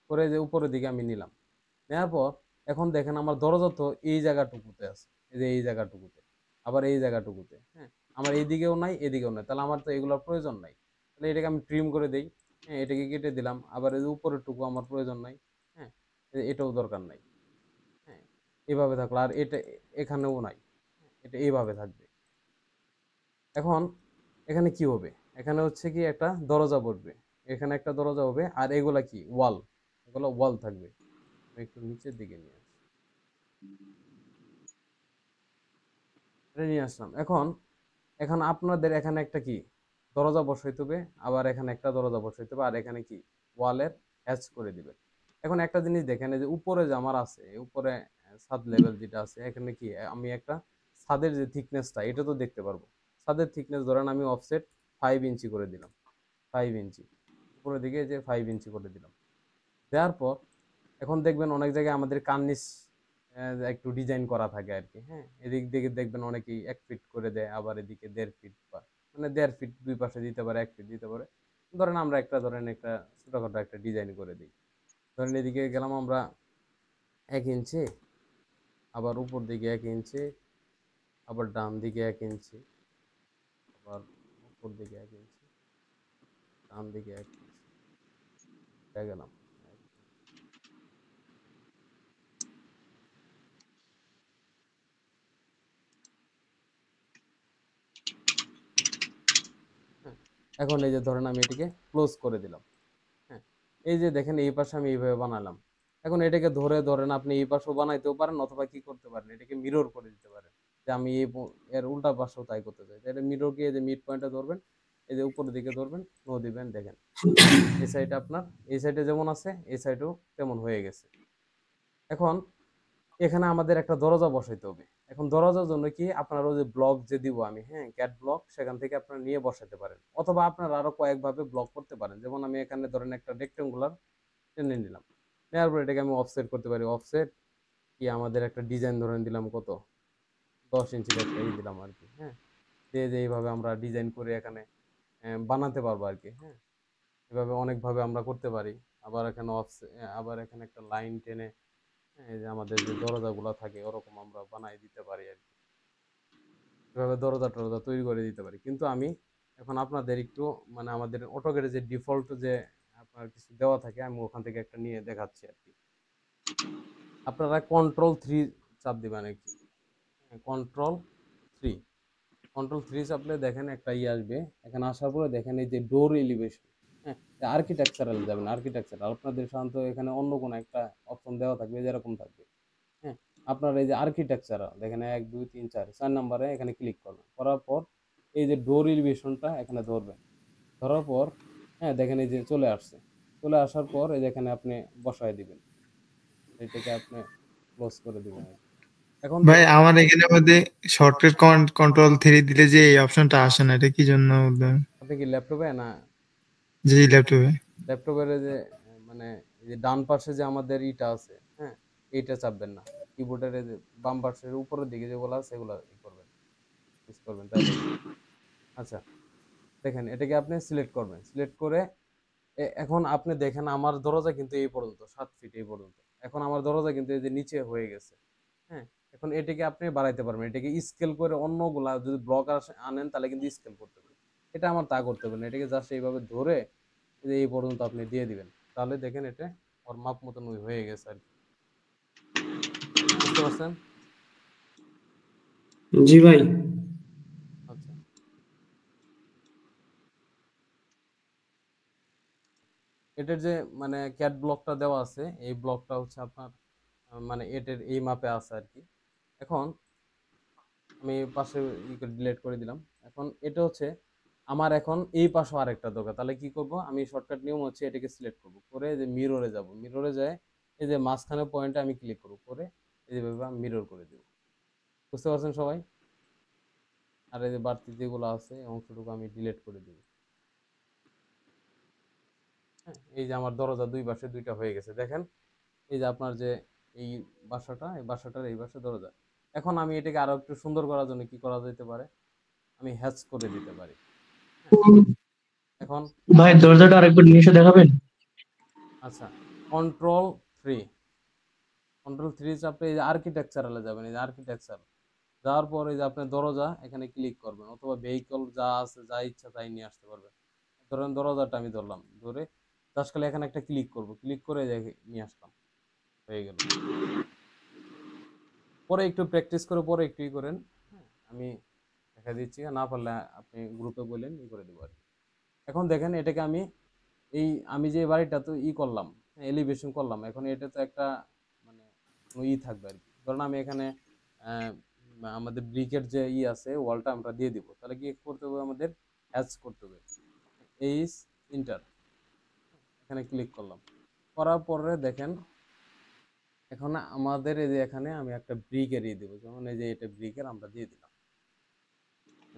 করে যে উপরের দিকে আমি নিলাম। নেওয়ার পর এখন দেখেন আমার দরজা তো এই জায়গাটুকুতে আছে, এই যে এই জায়গাটুকুতে। আবার এই জায়গাটুকুতে, হ্যাঁ আমার এইদিকেও নাই এদিকেও নাই, তাহলে আমার তো এগুলোর প্রয়োজন নাই, তাহলে এটাকে আমি ট্রিম করে দেই। হ্যাঁ এটাকে কেটে দিলাম, আবার এই যে উপরের টুকু আমার প্রয়োজন নাই, হ্যাঁ এটাও দরকার নাই। হ্যাঁ এভাবে থাকলো, আর এটা এখানেও নাই, এটা এইভাবে থাকবে। এখন এখানে কি হবে, এখানে হচ্ছে কি একটা দরজা পড়বে, এখানে একটা দরজা হবে, আর এগুলা কি ওয়াল, এগুলো ওয়াল থাকবে। আমি একটু নিচের দিকে নিয়ে আসি, এটা নিয়ে আসলাম। এখন এখন আপনাদের এখানে একটা কি দরজা বসাইতে হবে, আবার এখানে একটা দরজা বসাইতে হবে, আর এখানে কি ওয়ালের হ্যাচ করে দিবেন। এখন একটা জিনিস দেখেন, এই যে উপরে যে আমার আছে, উপরে ছাদ লেভেল যেটা আছে, এখানে কি আমি একটা ছাদের যে থিকনেসটা এটা তো দেখতে পারবো। ছাদের থিকনেস ধরেন আমি অফসেট 5 ইঞ্চি করে দিলাম, 5 ইঞ্চি উপরের দিকে, যে 5 ইঞ্চি করে দিলাম। দেওয়ার পর এখন দেখবেন অনেক জায়গায় আমাদের কার্নিশ একটু ডিজাইন করা থাকে আর কি, হ্যাঁ এদিক দিকে দেখবেন অনেকেই 1 ফিট করে দেয়, আবার এদিকে 1.5 ফিট বা মানে 1.5 ফিট দুই পাশে দিতে পারে, 1 ফিট দিতে পারে। ধরেন আমরা একটা ধরেন একটা ছোটখাটো একটা ডিজাইন করে দিই, ধরেন এদিকে গেলাম আমরা 1 ইঞ্চি, আবার উপর দিকে 1 ইঞ্চি, আবার ডান দিকে 1 ইঞ্চি, আবার উপর দিকে 1 ইঞ্চি, ডান দিকে 1 ইঞ্চি, গেলাম। এখন এই যে ধরেন আমি এটিকে ক্লোজ করে দিলাম। হ্যাঁ এই যে দেখেন এই পাশে আমি এইভাবে বানালাম। এখন এটাকে ধরে ধরেন আপনি এই পাশেও বানাইতেও পারেন, অথবা কি করতে পারেন, এটাকে মিরর করে দিতে পারেন, যে আমি এর উল্টা পাশেও তাই করতে চাই, এটা মিরর গিয়ে যে মিড পয়েন্টটা ধরবেন, এই যে উপরের দিকে ধরবেন, নো দিবেন, দেখেন এই সাইডে আপনার এই সাইডে যেমন আছে এই সাইডেও তেমন হয়ে গেছে। এখন এখানে আমাদের একটা দরজা বসাইতে হবে। এখন দরজার জন্য কি আপনার ওই যে ব্লক যে দিব আমি, হ্যাঁ ক্যাট ব্লক, সেখান থেকে আপনারা নিয়ে বসাতে পারেন, অথবা আপনারা আরো কয়েকভাবে ব্লক করতে পারেন। যেমন আমি এখানে ধরেন একটা রেক্টেঙ্গুলার টেনে নিলাম, নেওয়ার পর এটাকে আমি অফসেট করতে পারি। অফসেট কি আমাদের একটা ডিজাইন ধরেন দিলাম কত, 10 ইঞ্চির একটা দিলাম আর কি, হ্যাঁ দিয়ে যে এইভাবে আমরা ডিজাইন করে এখানে বানাতে পারবো আর কি। হ্যাঁ এভাবে অনেকভাবে আমরা করতে পারি। আবার এখানে আবার এখানে একটা লাইন টেনে, এই যে আমাদের যে দরজাগুলো থাকে ওরকম আমরা বানাই দিতে পারি আর কি, এভাবে দরজা টরজা তৈরি করে দিতে পারি। কিন্তু আমি এখন আপনাদের একটু মানে আমাদের অটোক্যাডে যে ডিফল্ট যে আপনার কিছু দেওয়া থাকে, আমি ওখান থেকে একটা নিয়ে দেখাচ্ছি আর কি। আপনারা Ctrl+3 চাপ দিবেন আর কি, Ctrl+3, Ctrl+3 চাপলে দেখেন একটা আসবে। এখানে আসার পরে দেখেন এই যে ডোর এলিভেশন, হ্যাঁ আর্কিটেকচারাল যাবেন, আর্কিটেকচারাল আপনাদের সাধারণত এখানে অন্য কোনো একটা অপশন দেওয়া থাকবে, যেরকম থাকবে। হ্যাঁ আপনার এই যে আর্কিটেকচারাল দেখেন 1 2 3 4 নম্বরে এখানে ক্লিক করবেন, করার পর এই যে ডোর এলিভেশনটা এখানে ধরবেন, ধরার পর হ্যাঁ দেখেন এই যে চলে আসছে, চলে আসার পর এই যে এখানে আপনি বসায় দিবেন, এটাকে আপনি ক্লোজ করে দিবেন। এখন ভাই আমার এখানে মধ্যে শর্টকাট Ctrl+3 দিলে যে এই অপশনটা আসে না, এটা কি জন্য বলবেন? আপনি কি ল্যাপটপে না? জি ল্যাপটপে। ল্যাপটপের যে মানে এই যে ডান পাশে যে আমাদের ইটা আছে, হ্যাঁ এইটা চাপবেন না, কিবোর্ডের যে বাম পাশের উপরের দিকে যেগুলো আছে সেগুলো করবেন, ইউজ করবেন, তাই আচ্ছা দেখেন এটাকে আপনি সিলেক্ট করবেন, সিলেক্ট করে এখন আপনি দেখেন আমার দরজা কিন্তু এই পর্যন্ত 7 ফিট এই পর্যন্ত। এখন আমার দরজা কিন্তু এই যে নিচে হয়ে গেছে, হ্যাঁ এখন এটাকে আপনি বাড়াইতে পারবেন, এটাকে স্কেল করে অন্যগুলা যদি ব্লক আনেন তাহলে কিন্তু স্কেল করতে পারবেন। এটা আমার তা করতে হবে না, এটাকে জাস্ট এইভাবে ধরে এই পর্যন্ত আপনি দিয়ে দিবেন, তাহলে দেখেন এটা ওর মাপ মতন হয়ে গেছে আর কি। বুঝতে পারছেন? জি ভাই। আচ্ছা এটার যে মানে ক্যাট ব্লকটা দেওয়া আছে, এই ব্লকটা হচ্ছে আপনার মানে এটার এই মাপে আছে আর কি। এখন আমি পাশে ডিলিট করে দিলাম। এখন এটা হচ্ছে আমার এখন এই পাশে আরেকটা দরকার, তাহলে কি করব, আমি শর্টকাট নিয়ম হচ্ছে এটাকে সিলেক্ট করব, করে যে মিররে যাব, মিররে যায় এই যে মাঝখানে পয়েন্টে আমি ক্লিক করব, করে এইভাবে আমি মিরর করে দেব। বুঝতে পারছেন সবাই? আর এই যে বাড়তি যেগুলো আছে অংশটুকু আমি ডিলিট করে দেব। হ্যাঁ এই যে আমার দরজা দুই পাশে দুইটা হয়ে গেছে, দেখেন এই যে আপনার যে এই বাসাটা, এই বাসাটার এই পাশে দরজা। এখন আমি এটাকে আরো একটু সুন্দর করার জন্য কি করা যেতে পারে, আমি হ্যাচ করে দিতে পারি। এখন ভাই দরজাটা আরেকবার নিয়ে এসে দেখাবেন? আচ্ছা Ctrl+3 চাপলে এই যে আর্কিটেকচারালে যাবেন, এই যে আর্কিটেকচার যাওয়ার পরে যে আপনি দরজা এখানে ক্লিক করবেন, অথবা ভেহিকল যা আছে যা ইচ্ছা তাই নিয়ে আসতে পারবেন। ধরেন দরজাটা আমি ধরলাম, ধরে জাস্ট খালি এখানে একটা ক্লিক করব, ক্লিক করে নিয়ে আসলাম, হয়ে গেল। পরে একটু প্র্যাকটিস করে পরে একটু ই করেন, হ্যাঁ আমি দেখা দিচ্ছি, না পারলে আপনি গ্রুপে বললেন ই করে দেবো আর কি। এখন দেখেন এটাকে আমি যে বাড়িটা তো ই করলাম, এলিভেশন করলাম, এখন এটা তো একটা মানে ই থাকবে আর কি। ধরুন আমি এখানে আমাদের ব্রিকের যে ই আছে ওয়ালটা আমরা দিয়ে দিব, তাহলে কি করতে হবে, আমাদের হ্যাচ করতে হবে, এইচ ইন্টার, এখানে ক্লিক করলাম, করার পরে দেখেন এখন আমাদের এই যে এখানে আমি একটা ব্রিক এরিয়ে দেবো, যেমন এই যে এটা ব্রিকের আমরা দিয়ে দিলাম,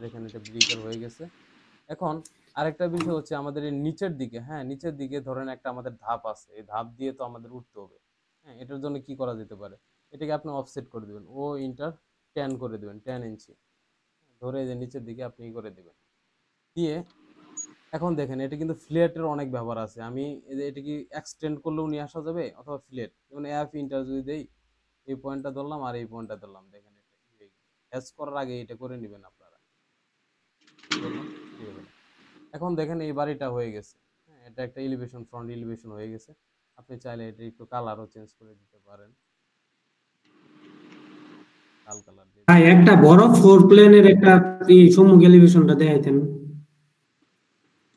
এখানে এটা ব্রিকের হয়ে গেছে। এখন আরেকটা বিষয় হচ্ছে আমাদের এই নিচের দিকে, হ্যাঁ নিচের দিকে ধরেন একটা আমাদের ধাপ আছে, এই ধাপ দিয়ে তো আমাদের উঠতে হবে, হ্যাঁ এটার জন্য কি করা যেতে পারে, এটাকে আপনি অফসেট করে দেবেন, ও ইন্টার 10 করে দেবেন, 10 ইঞ্চি ধরে এই যে নিচের দিকে আপনি করে দেবেন, দিয়ে এখন দেখেন এটা কিন্তু ফ্ল্যাটের অনেক ব্যবহার আছে, আমি এটা কি এক্সটেন্ড করলেও নিয়ে আসা যাবে, অথবা ফ্ল্যাট, যেমন এফ ইন্টার যদি দেই, এই পয়েন্টটা ধরলাম আর এই পয়েন্টটা ধরলাম, দেখেন এটা হ্যাচ করার আগে এটা করে নেবেন আপনারা। এখন দেখেন এই বাড়িটা হয়ে গেছে, হ্যাঁ এটা একটা এলিভেশন, ফ্রন্ট এলিভেশন হয়ে গেছে। আপনি চাইলে এটা একটু কালারও চেঞ্জ করে দিতে পারেন, লাল কালার দিয়ে। ভাই একটা বড় ফ্লোর প্ল্যানের একটা সম্মুখ এলিভেশনটা দেখাইতেন।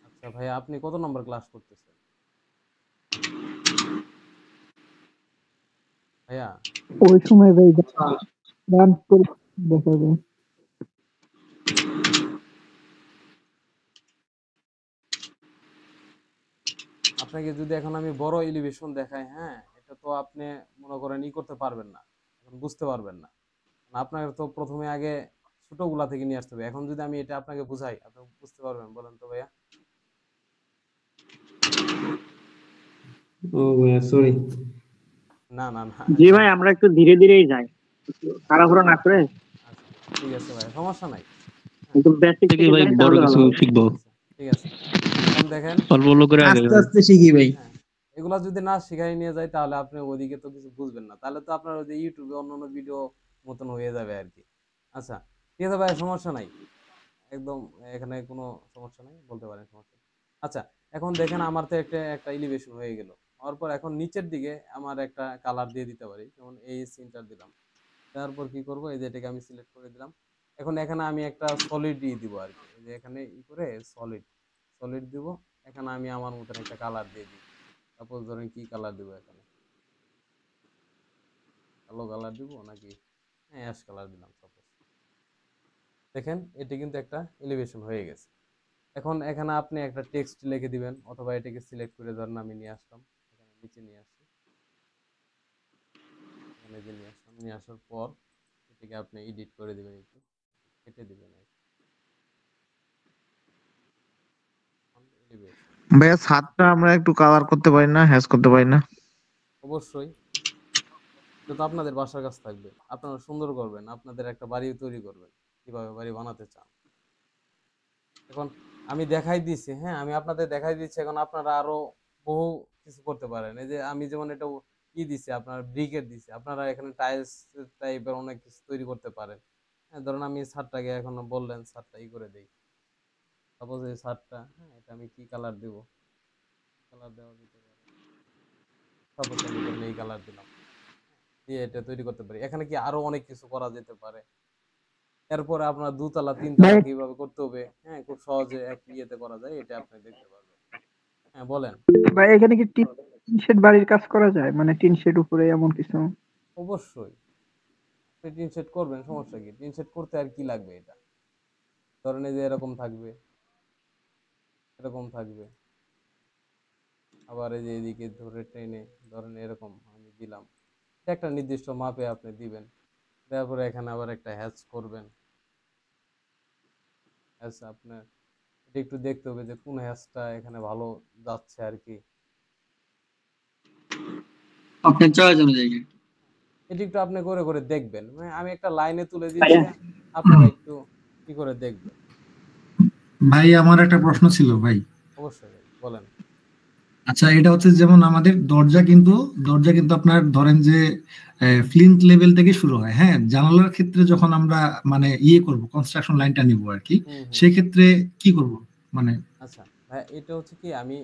আচ্ছা ভাই, আপনি কত নম্বর ক্লাস করতেছেন ভাইয়া? ওই সময় ভাই রান করে দেখা যায়। আপনাকে যদি এখন আমি বড় এলিভেশন দেখাই, হ্যাঁ এটা তো আপনি মনে করেন ই করতে পারবেন না, এখন বুঝতে পারবেন না, আপনাকে তো প্রথমে আগে ছোটগুলা থেকে নিয়ে আসতে হবে। এখন যদি আমি এটা আপনাকে বুঝাই, আপনি বুঝতে পারবেন বলেন তো ভাইয়া? ও ভাইয়া সরি। না না না, জি ভাই, আমরা একটু ধীরে ধীরেই যাই, তাড়াহুড়ো না করে। আচ্ছা ঠিক আছে ভাই, সমস্যা নাই, একটু বেসিক থেকে ভাই বড় কিছু শিখবো, ঠিক আছে। এখন দেখেন অল্প অল্প করে আগে আস্তে আস্তে শিখি ভাই। হ্যাঁ, এগুলা যদি না শিখাই নিয়ে যায় তাহলে আপনি ওদিকে তো কিছু বুঝবেন না, তাহলে তো আপনার ওই যে ইউটিউবে অন্যান্য ভিডিও মতন হয়ে যাবে আর কি। আচ্ছা ঠিক আছে ভাই, সমস্যা নাই, একদম এখানে কোনো সমস্যা নাই, বলতে পারেন সমস্যা নেই। আচ্ছা এখন দেখেন আমার তো একটা এলিভেশন হয়ে গেল, হওয়ার পর এখন নিচের দিকে আমার একটা কালার দিয়ে দিতে পারি, যেমন এই সিনটার দিলাম, তারপর কি করব, এই যে এটাকে আমি সিলেক্ট করে দিলাম। এখন এখানে আমি একটা সলিড দিয়ে দিব আর কি, এই যে এখানে ই করে সলিড দিব, এখানে আমি আমার মতন একটা কালার দিয়ে দিই, সাপোজ ধরেন কি কালার দিব, এখানে কালো কালার দিব নাকি অ্যাশ কালার দিলাম সাপোজ। দেখেন এটি কিন্তু একটা এলিভেশন হয়ে গেছে। এখন এখানে আপনি একটা টেক্সট লিখে দিবেন, অথবা এটাকে সিলেক্ট করে ধরেন আমি নিয়ে আসলাম, এখানে নিচে নিয়ে আসছি, এখানে যে নিয়ে আসলাম, নিয়ে আসার পর এটাকে আপনি এডিট করে দিবেন, একটু কেটে দিবেন। ভাইয়া ছাদটা আমরা একটু কালার করতে পারি না, হ্যাশ করতে পারি না? অবশ্যই, এটা তো আপনাদের বাসার কাছে থাকবে, আপনারা সুন্দর করবেন, আপনাদের একটা বাড়ি তৈরি করবেন, কিভাবে বাড়ি বানাতে চান। এখন আমি দেখাই দিচ্ছি, হ্যাঁ আমি আপনাদের দেখাই দিচ্ছি, এখন আপনারা আরো বহু কিছু করতে পারেন। এই যে আমি যেমন এটা ই দিছি, আপনার ব্রিকেট দিছি, আপনারা এখানে টাইলস টাইপের অনেক কিছু তৈরি করতে পারেন। হ্যাঁ ধরুন আমি ছাদটাকে এখন বললেন ছাদটা ই করে দেই, সাপোজ এই ছাদটা, হ্যাঁ এটা আমি কি কালার দেব, কালার দেওয়া যেতে পারে, সাপোজ আমি ধরুন এই কালার দিলাম, দিয়ে এটা তৈরি করতে পারি। এখানে কি আরো অনেক কিছু করা যেতে পারে। এরপরে আপনার দুতলা তিনতলা কিভাবে করতে হবে, হ্যাঁ খুব সহজে এক ইয়েতে করা যায়, এটা আপনি দেখতে পারবেন। হ্যাঁ বলেন ভাই এখানে কি টিন শেড বাড়ির কাজ করা যায়, মানে টিন শেড উপরে এমন কিছু? অবশ্যই আপনি টিন সেট করবেন, সমস্যা কি, টিন সেট করতে আর কি লাগবে, এটা ধরেন এই যে এরকম থাকবে, এরকম থাকবে, আবার এই যে এদিকে ধরে টেনে ধরেন এরকম আমি দিলাম, একটা নির্দিষ্ট মাপে আপনি দিবেন, তারপরে এখানে আবার একটা হ্যাচ করবেন, হ্যাচ আপনার এটা একটু দেখতে হবে যে কোন হ্যাচটা এখানে ভালো যাচ্ছে আর কি, আপনার চয়েস অনুযায়ী। এটি একটু আপনি করে করে দেখবেন, মানে আমি একটা লাইনে তুলে দিচ্ছি, আপনারা একটু কি করে দেখবেন। ভাই আমার একটা প্রশ্ন ছিল ভাই। অবশ্যই বলেন। আচ্ছা এটা হচ্ছে যেমন আমাদের দরজা কিন্তু আপনার ধরেন যে ফ্লিন্ট লেভেল থেকে শুরু হয়। হ্যাঁ, জানালার ক্ষেত্রে যখন আমরা মানে করব, কনস্ট্রাকশন লাইনটা নিব আর কি, সেই ক্ষেত্রে কি করব মানে? আচ্ছা ভাই, এটা হচ্ছে কি, আমি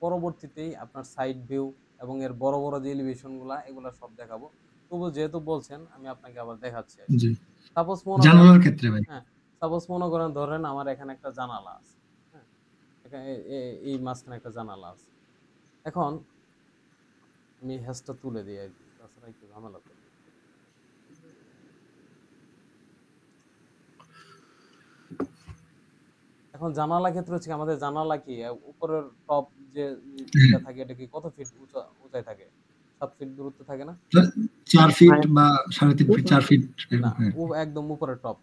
পরবর্তীতেই আপনার সাইড ভিউ এবং এর বড় বড় যে এলিভেশন গুলা এগুলা সব দেখাবো। তবু যেহেতু বলছেন, আমি আপনাকে আবার দেখাচ্ছি। জি, সাপোজ মনে করেন, জানালার ক্ষেত্রে ভাই। হ্যাঁ, সাপোজ মনে করেন, ধরেন আমার এখানে একটা জানালা আছে, হ্যাঁ, এখানে এই মাঝখানে একটা জানালা আছে। এখন আমি হ্যাশটা তুলে দিই আর কি, তাছাড়া একটু ঝামেলা করবে। এখন জানালা ক্ষেত্রে হচ্ছে কি, আমাদের জানালা কি উপরের টপ যে ইটা থাকে, এটা কি কত ফিট উঁচাই থাকে? 7 ফিট দূরত্ব থাকে না? 4 ফিট বা 3.5 ফিট, 4 ফিট না, এরকম। একদম উপরের টপ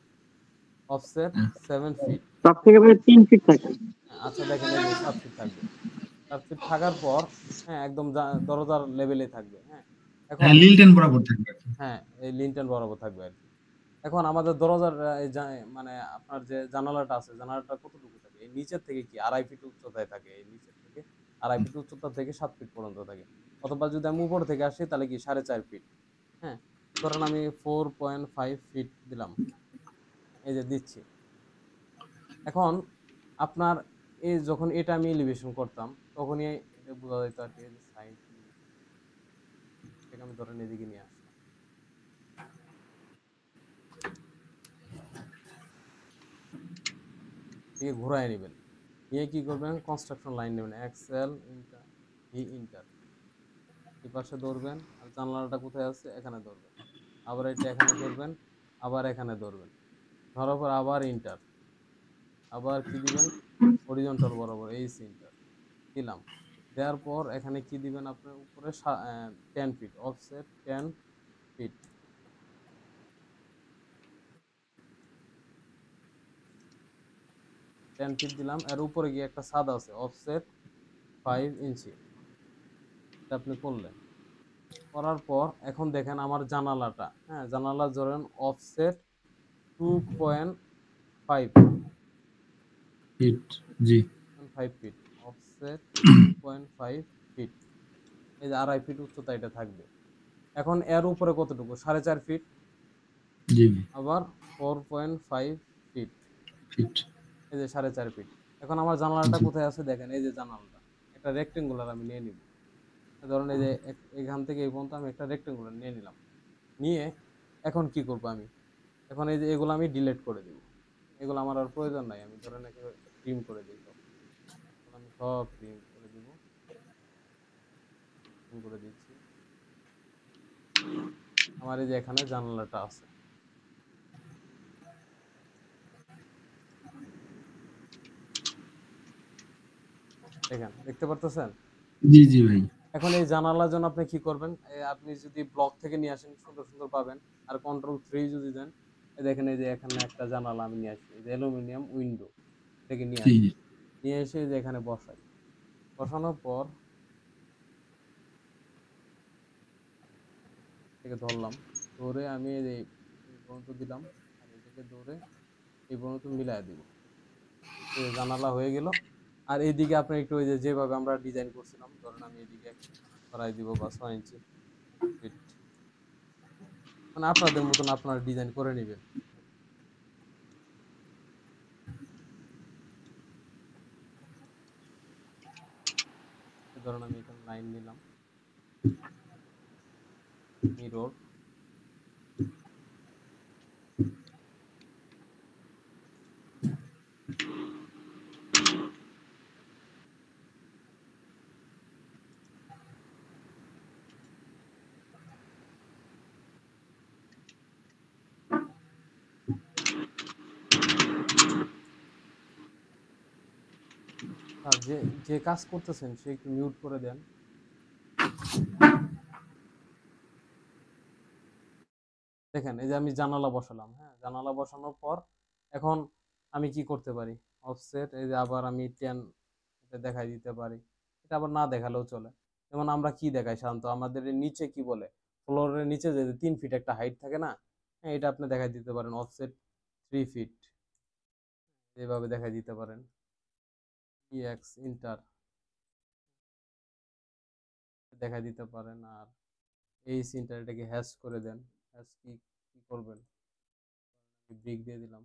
অফসেট 7 ফিট। টপ থেকে 3 ফিট থাকে। আচ্ছা দেখেন, এই যে 7 ফিট থাকবে। 7 ফিট থাকার পর, হ্যাঁ, একদম দরজার লেভেলে থাকবে। হ্যাঁ, এখন হ্যাঁ, লিলটেন বরাবর থাকবে। হ্যাঁ, এই লিনটেন বরাবর থাকবে আর কি। এখন আমাদের দরজার মানে আপনার যে জানালাটা আছে, জানালাটা কতটুকু থাকে? এই নিচের থেকে কি 2.5 ফিট উচ্চতায় থাকে? এই নিচের থেকে 2.5 ফিট উচ্চতা থেকে 7 ফিট পর্যন্ত থাকে। অথবা যদি আমি উপর থেকে আসি, তাহলে কি 4.5 ফিট। হ্যাঁ, ধরেন আমি 4.5 ফিট দিলাম, এই যে দিচ্ছি। এখন আপনার এই যখন এটা আমি এলিভেশন করতাম, তখনই এটা বোঝা যেত আর কি, এই যে সাইড থেকে আমি ধরেন এদিকে নিয়ে আসলাম, থেকে ঘোরায় নেবেন, নিয়ে কি করবেন, কনস্ট্রাকশন লাইন নেবেন, এক্সেল ইন্টার ভি ইন্টার, এই পাশে ধরবেন। আর জানলাটা কোথায় আছে? এখানে ধরবেন। আবার এটা এখানে ধরবেন, আবার এখানে ধরবেন, ধরার পর আবার ইন্টার, আবার কি দিবেন, হরিজন্টাল বরাবর এই ইন্টার দিলাম। দেওয়ার পর এখানে কি দিবেন, আপনার উপরে 10 ফিট অফসেট 10 ফিট, 10 ফিট দিলাম। এর উপরে গিয়ে একটা ছাদ আছে, অফসেট 5 ইঞ্চি, এটা আপনি করলেন। করার পর এখন দেখেন আমার জানালাটা, হ্যাঁ, জানালা ধরেন অফসেট 2.5 ফিট। জি, 5 ফিট অফসেট 2.5 ফিট, এই যে 2.5 ফিট উচ্চতা এটা থাকবে। এখন এর উপরে কতটুকু? 4.5 ফিট, জি, আবার 4.5 ফিট, ফিট। এই যে 4.5 ফিট। এখন আমার জানালাটা জি, কোথায় আছে দেখেন, এই যে জানালাটা, একটা রেক্টেঙ্গুলার আমি নিয়ে নিব। ধরেন এই যে এখান থেকে এই পর্যন্ত আমি একটা রেক্টেঙ্গুলার নিয়ে নিলাম। নিয়ে এখন কি করব আমি? এখন এই যে এগুলো আমি ডিলিট করে দেব, এগুলো আমার আর প্রয়োজন নাই। আমি ধরেন একে ট্রিম করে দিই সব, আমি সব ট্রিম করে দিব, ট্রিম করে দিচ্ছি। আমার এই যে এখানে জানালাটা আছে, দেখেন, দেখতে পারতেছেন? জি, জি ভাই। এখন এই জানালার জন্য আপনি কি করবেন, আপনি যদি ব্লক থেকে নিয়ে আসেন, সুন্দর সুন্দর পাবেন। আর কন্ট্রোল 3 যদি দেন, দেখেন এই যে এখানে একটা জানালা আমি নিয়ে আসছি, এই যে অ্যালুমিনিয়াম উইন্ডো থেকে নিয়ে জি, আসি, নিয়ে এসে যে এখানে বসাই। বসানোর পর থেকে ধরলাম, ধরে আমি এই পর্যন্ত দিলাম, আর এটাকে ধরে এই পর্যন্ত মিলাই দিব। এই যে জানালা হয়ে গেল। আর এইদিকে আপনি একটু ওই যে যেভাবে আমরা ডিজাইন করছিলাম, ধরেন আমি এদিকে সরাই দিব বা 6 ইঞ্চি ফিট, মানে আপনাদের মতন আপনারা ডিজাইন করে নেবেন। ধরেন আমি এখানে লাইন নিলাম, মিরর, আর যে যে কাজ করতেছেন সে একটু মিউট করে দেন। দেখেন এই যে আমি জানালা বসালাম, হ্যাঁ, জানালা বসানোর পর এখন আমি কি করতে পারি, অফসেট এই যে আবার আমি 10 এটা দেখাই দিতে পারি। এটা আবার না দেখালেও চলে। যেমন আমরা কি দেখাই সাধারণত, আমাদের এর নিচে কি বলে, ফ্লোরের নিচে যে 3 ফিট একটা হাইট থাকে না, হ্যাঁ, এটা আপনি দেখাই দিতে পারেন অফসেট 3 ফিট, এইভাবে দেখাই দিতে পারেন। এক্স ইন্টার দেখাই দিতে পারেন। আর এই সিনটা এটাকে হ্যাশ করে দেন। হ্যাশ কি করবেন, ব্রিক দিয়ে দিলাম।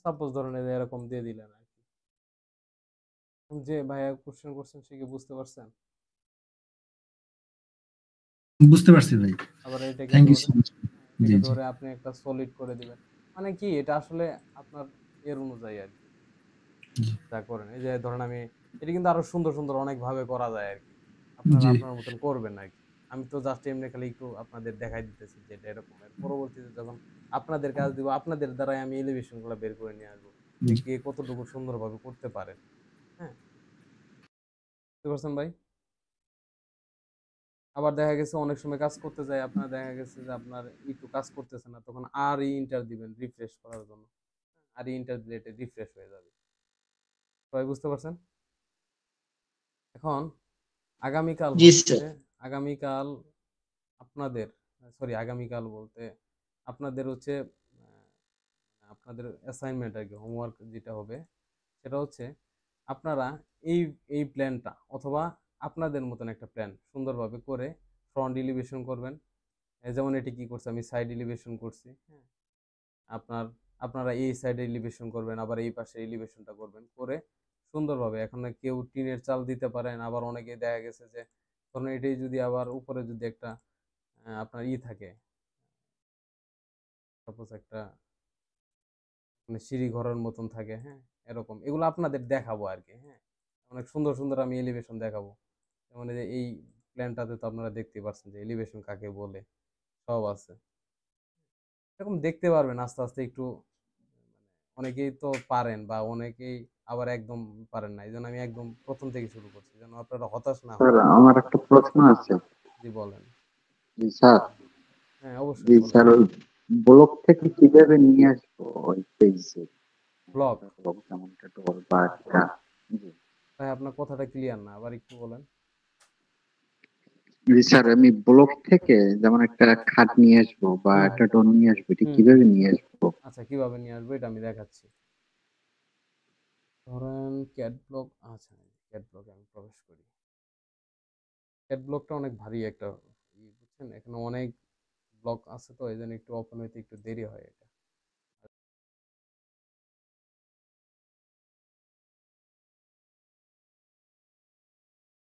সাপোজ ধরেন এই যে এরকম দিয়ে দিলেন আর কি। যে ভাইয়া কোশ্চেন করছেন সে কি বুঝতে পারছেন? বুঝতে পারছি ভাই। আবার এটাকে থ্যাংক ইউ ধরে সো মাচ। জি এটাকে জি ধরে আপনি একটা সলিড করে দিবেন। মানে কি এটা আসলে আপনার এর অনুযায়ী আর কি জি যা করেন। এই যে ধরেন আমি এটা কিন্তু আরো সুন্দর সুন্দর অনেক ভাবে করা যায় আর কি। আপনারা জি আপনার মতন করবেন আর কি। আমি তো জাস্ট এমনি খালি একটু আপনাদের দেখাই দিতেছি যে এটা এরকম। এর পরবর্তীতে যখন আপনাদের কাজ দিব, আপনাদের দ্বারাই আমি এলিভেশন গুলো বের করে নিয়ে আসবো যে জি কে কতটুকু সুন্দরভাবে করতে পারেন। হ্যাঁ, বুঝতে পারছেন ভাই? আবার দেখা গেছে অনেক সময় কাজ করতে যায়, আপনার দেখা গেছে যে আপনার একটু কাজ করতেছে না, তখন আর ইন্টার দিবেন রিফ্রেশ করার জন্য। আর ইন্টার দিলে এটা রিফ্রেশ হয়ে যাবে। সবাই বুঝতে পারছেন? এখন আগামীকাল জি স্যার। হচ্ছে আগামীকাল আপনাদের, সরি আগামীকাল বলতে আপনাদের হচ্ছে আপনাদের অ্যাসাইনমেন্ট আর কি, হোমওয়ার্ক যেটা হবে সেটা হচ্ছে আপনারা এই এই প্ল্যানটা অথবা আপনাদের মতন একটা প্ল্যান সুন্দরভাবে করে ফ্রন্ট এলিভেশন করবেন। যেমন এটি কি করছে, আমি সাইড এলিভেশন করছি। হ্যাঁ, আপনার আপনারা এই সাইডে এলিভেশন করবেন, আবার এই পাশে এলিভেশনটা করবেন করে সুন্দরভাবে। এখন কেউ টিনের চাল দিতে পারেন, আবার অনেকে দেখা গেছে যে ধরুন এটাই যদি আবার উপরে যদি একটা আপনার থাকে, সাপোজ একটা মানে সিঁড়ি ঘরের মতন থাকে। হ্যাঁ, এরকম এগুলো আপনাদের দেখাবো আর কি। হ্যাঁ, অনেক সুন্দর সুন্দর আমি এলিভেশন দেখাবো। যেমন এই যে এই প্ল্যানটাতে তো আপনারা দেখতে পাচ্ছেন যে এলিভেশন কাকে বলে, সব আছে। এরকম দেখতে পারবেন আস্তে আস্তে একটু। অনেকেই তো পারেন বা অনেকেই আবার একদম পারেন না, এই জন্য আমি একদম প্রথম থেকে শুরু করছি যেন আপনারা হতাশ না হন। স্যার আমার একটা প্রশ্ন আছে। জি বলেন। জি স্যার। হ্যাঁ অবশ্যই জি বলেন। স্যার, ওই ব্লক থেকে কিভাবে নিয়ে আসবো ওই পেজে ব্লক? যেমন টোটল বা একটা। জি ভাই আপনার কথাটা ক্লিয়ার না, আবার একটু বলেন। জি স্যার, আমি ব্লক থেকে যেমন একটা খাট নিয়ে আসবো বা হুম একটা ডোর নিয়ে আসবো, এটা হুম হুম কিভাবে নিয়ে আসবো? আচ্ছা কিভাবে নিয়ে আসবো এটা আমি দেখাচ্ছি। ধরেন ক্যাট ব্লক, আচ্ছা ক্যাট ব্লকে আমি প্রবেশ করি। ক্যাট ব্লকটা অনেক ভারী একটা বুঝছেন, এখানে অনেক ব্লক আছে তো এই জন্য একটু ওপেন হইতে একটু দেরি হয় এটা।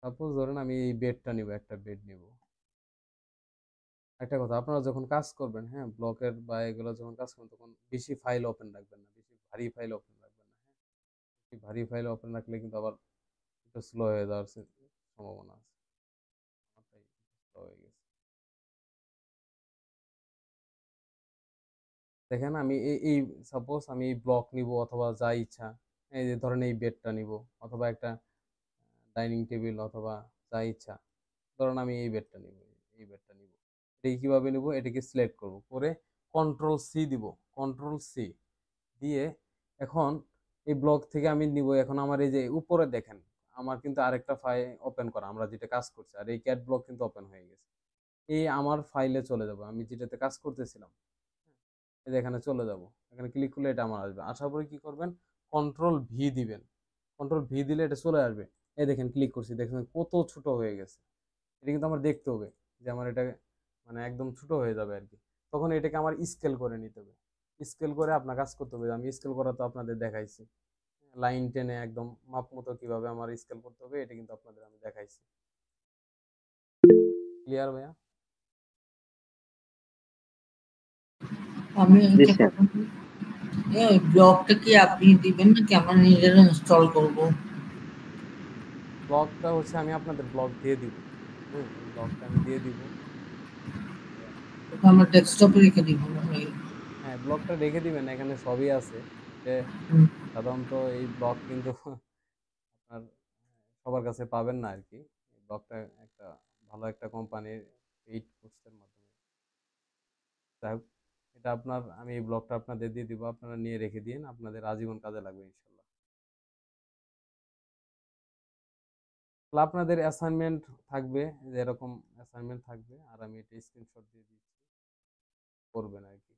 সাপোজ ধরেন আমি এই বেডটা নিব, একটা বেড নিব। একটা কথা, আপনারা যখন কাজ করবেন, হ্যাঁ ব্লকের বা এগুলো যখন কাজ করবেন তখন বেশি ফাইল ওপেন রাখবেন না, বেশি ভারী ফাইল ওপেন রাখবেন না। হ্যাঁ, বেশি ভারী ফাইল ওপেন রাখলে কিন্তু আবার একটু স্লো হয়ে যাওয়ার সম্ভাবনা আছে। আমারটাই স্লো হয়ে গেছে। দেখেন আমি এই সাপোজ আমি এই ব্লক নিব অথবা যা ইচ্ছা, এই যে ধরেন এই বেডটা নিব অথবা একটা ডাইনিং টেবিল অথবা যা ইচ্ছা, ধরেন আমি এই বেডটা নিব, এই বেডটা নিব। এটাকে কিভাবে নিব, এটাকে সিলেক্ট করব, করে কন্ট্রোল সি দিব। কন্ট্রোল সি দিয়ে এখন এই ব্লক থেকে আমি নিব। এখন আমার এই যে উপরে দেখেন আমার কিন্তু আরেকটা ফাইল ওপেন করা, আমরা যেটা কাজ করছি, আর এই ক্যাট ব্লক কিন্তু ওপেন হয়ে গেছে। এই আমার ফাইলে চলে যাব, আমি যেটাতে কাজ করতেছিলাম, এই যে এখানে চলে যাব। এখানে ক্লিক করলে এটা আমার আসবে, আসার পরে কি করবেন, কন্ট্রোল ভি দিবেন। কন্ট্রোল ভি দিলে এটা চলে আসবে। এই দেখেন ক্লিক করছি, দেখেন কত ছোট হয়ে গেছে। এটা কিন্তু আমার দেখতে হবে যে আমার এটা মানে একদম ছোট হয়ে যাবে আর কি। তখন এটাকে আমার স্কেল করে নিতে হবে। স্কেল করে আপনার কাজ করতে হবে। আমি স্কেল করা তো আপনাদের দেখাইছি, লাইন টেনে একদম মাপ মতো কিভাবে আমার স্কেল করতে হবে এটা কিন্তু আপনাদের আমি দেখাইছি। ক্লিয়ার ভাইয়া? আমি জি একটা স্যার। কথা বলি, এই ব্লগটা কি আপনি দিবেন নাকি আমরা নিজেরা ইনস্টল করব? ব্লগটা হচ্ছে আমি আপনাদের ব্লগ দিয়ে দিব। হ্যাঁ, এই ব্লগটা আমি দিয়ে দিব। আমরা ডেস্কটপে রেখে দিব না? হ্যাঁ ব্লগটা রেখে দিবেন, এখানে সবই আছে। যে হুম। সাধারণত এই ব্লগ কিন্তু আপনার সবার কাছে পাবেন না আর কি। এই ব্লগটা একটা ভালো একটা কোম্পানির পেইড কোর্সের মাধ্যমে, যাই হোক এটা আপনার, আমি এই ব্লগটা আপনাদের দিয়ে দিব, আপনারা নিয়ে রেখে দিন, আপনাদের আজীবন কাজে লাগবে ইনশাল্লাহ। তাহলে আপনাদের অ্যাসাইনমেন্ট থাকবে, যে এরকম অ্যাসাইনমেন্ট থাকবে, আর আমি এটা স্ক্রিনশট দিয়ে দিচ্ছি, করবেন আর কি।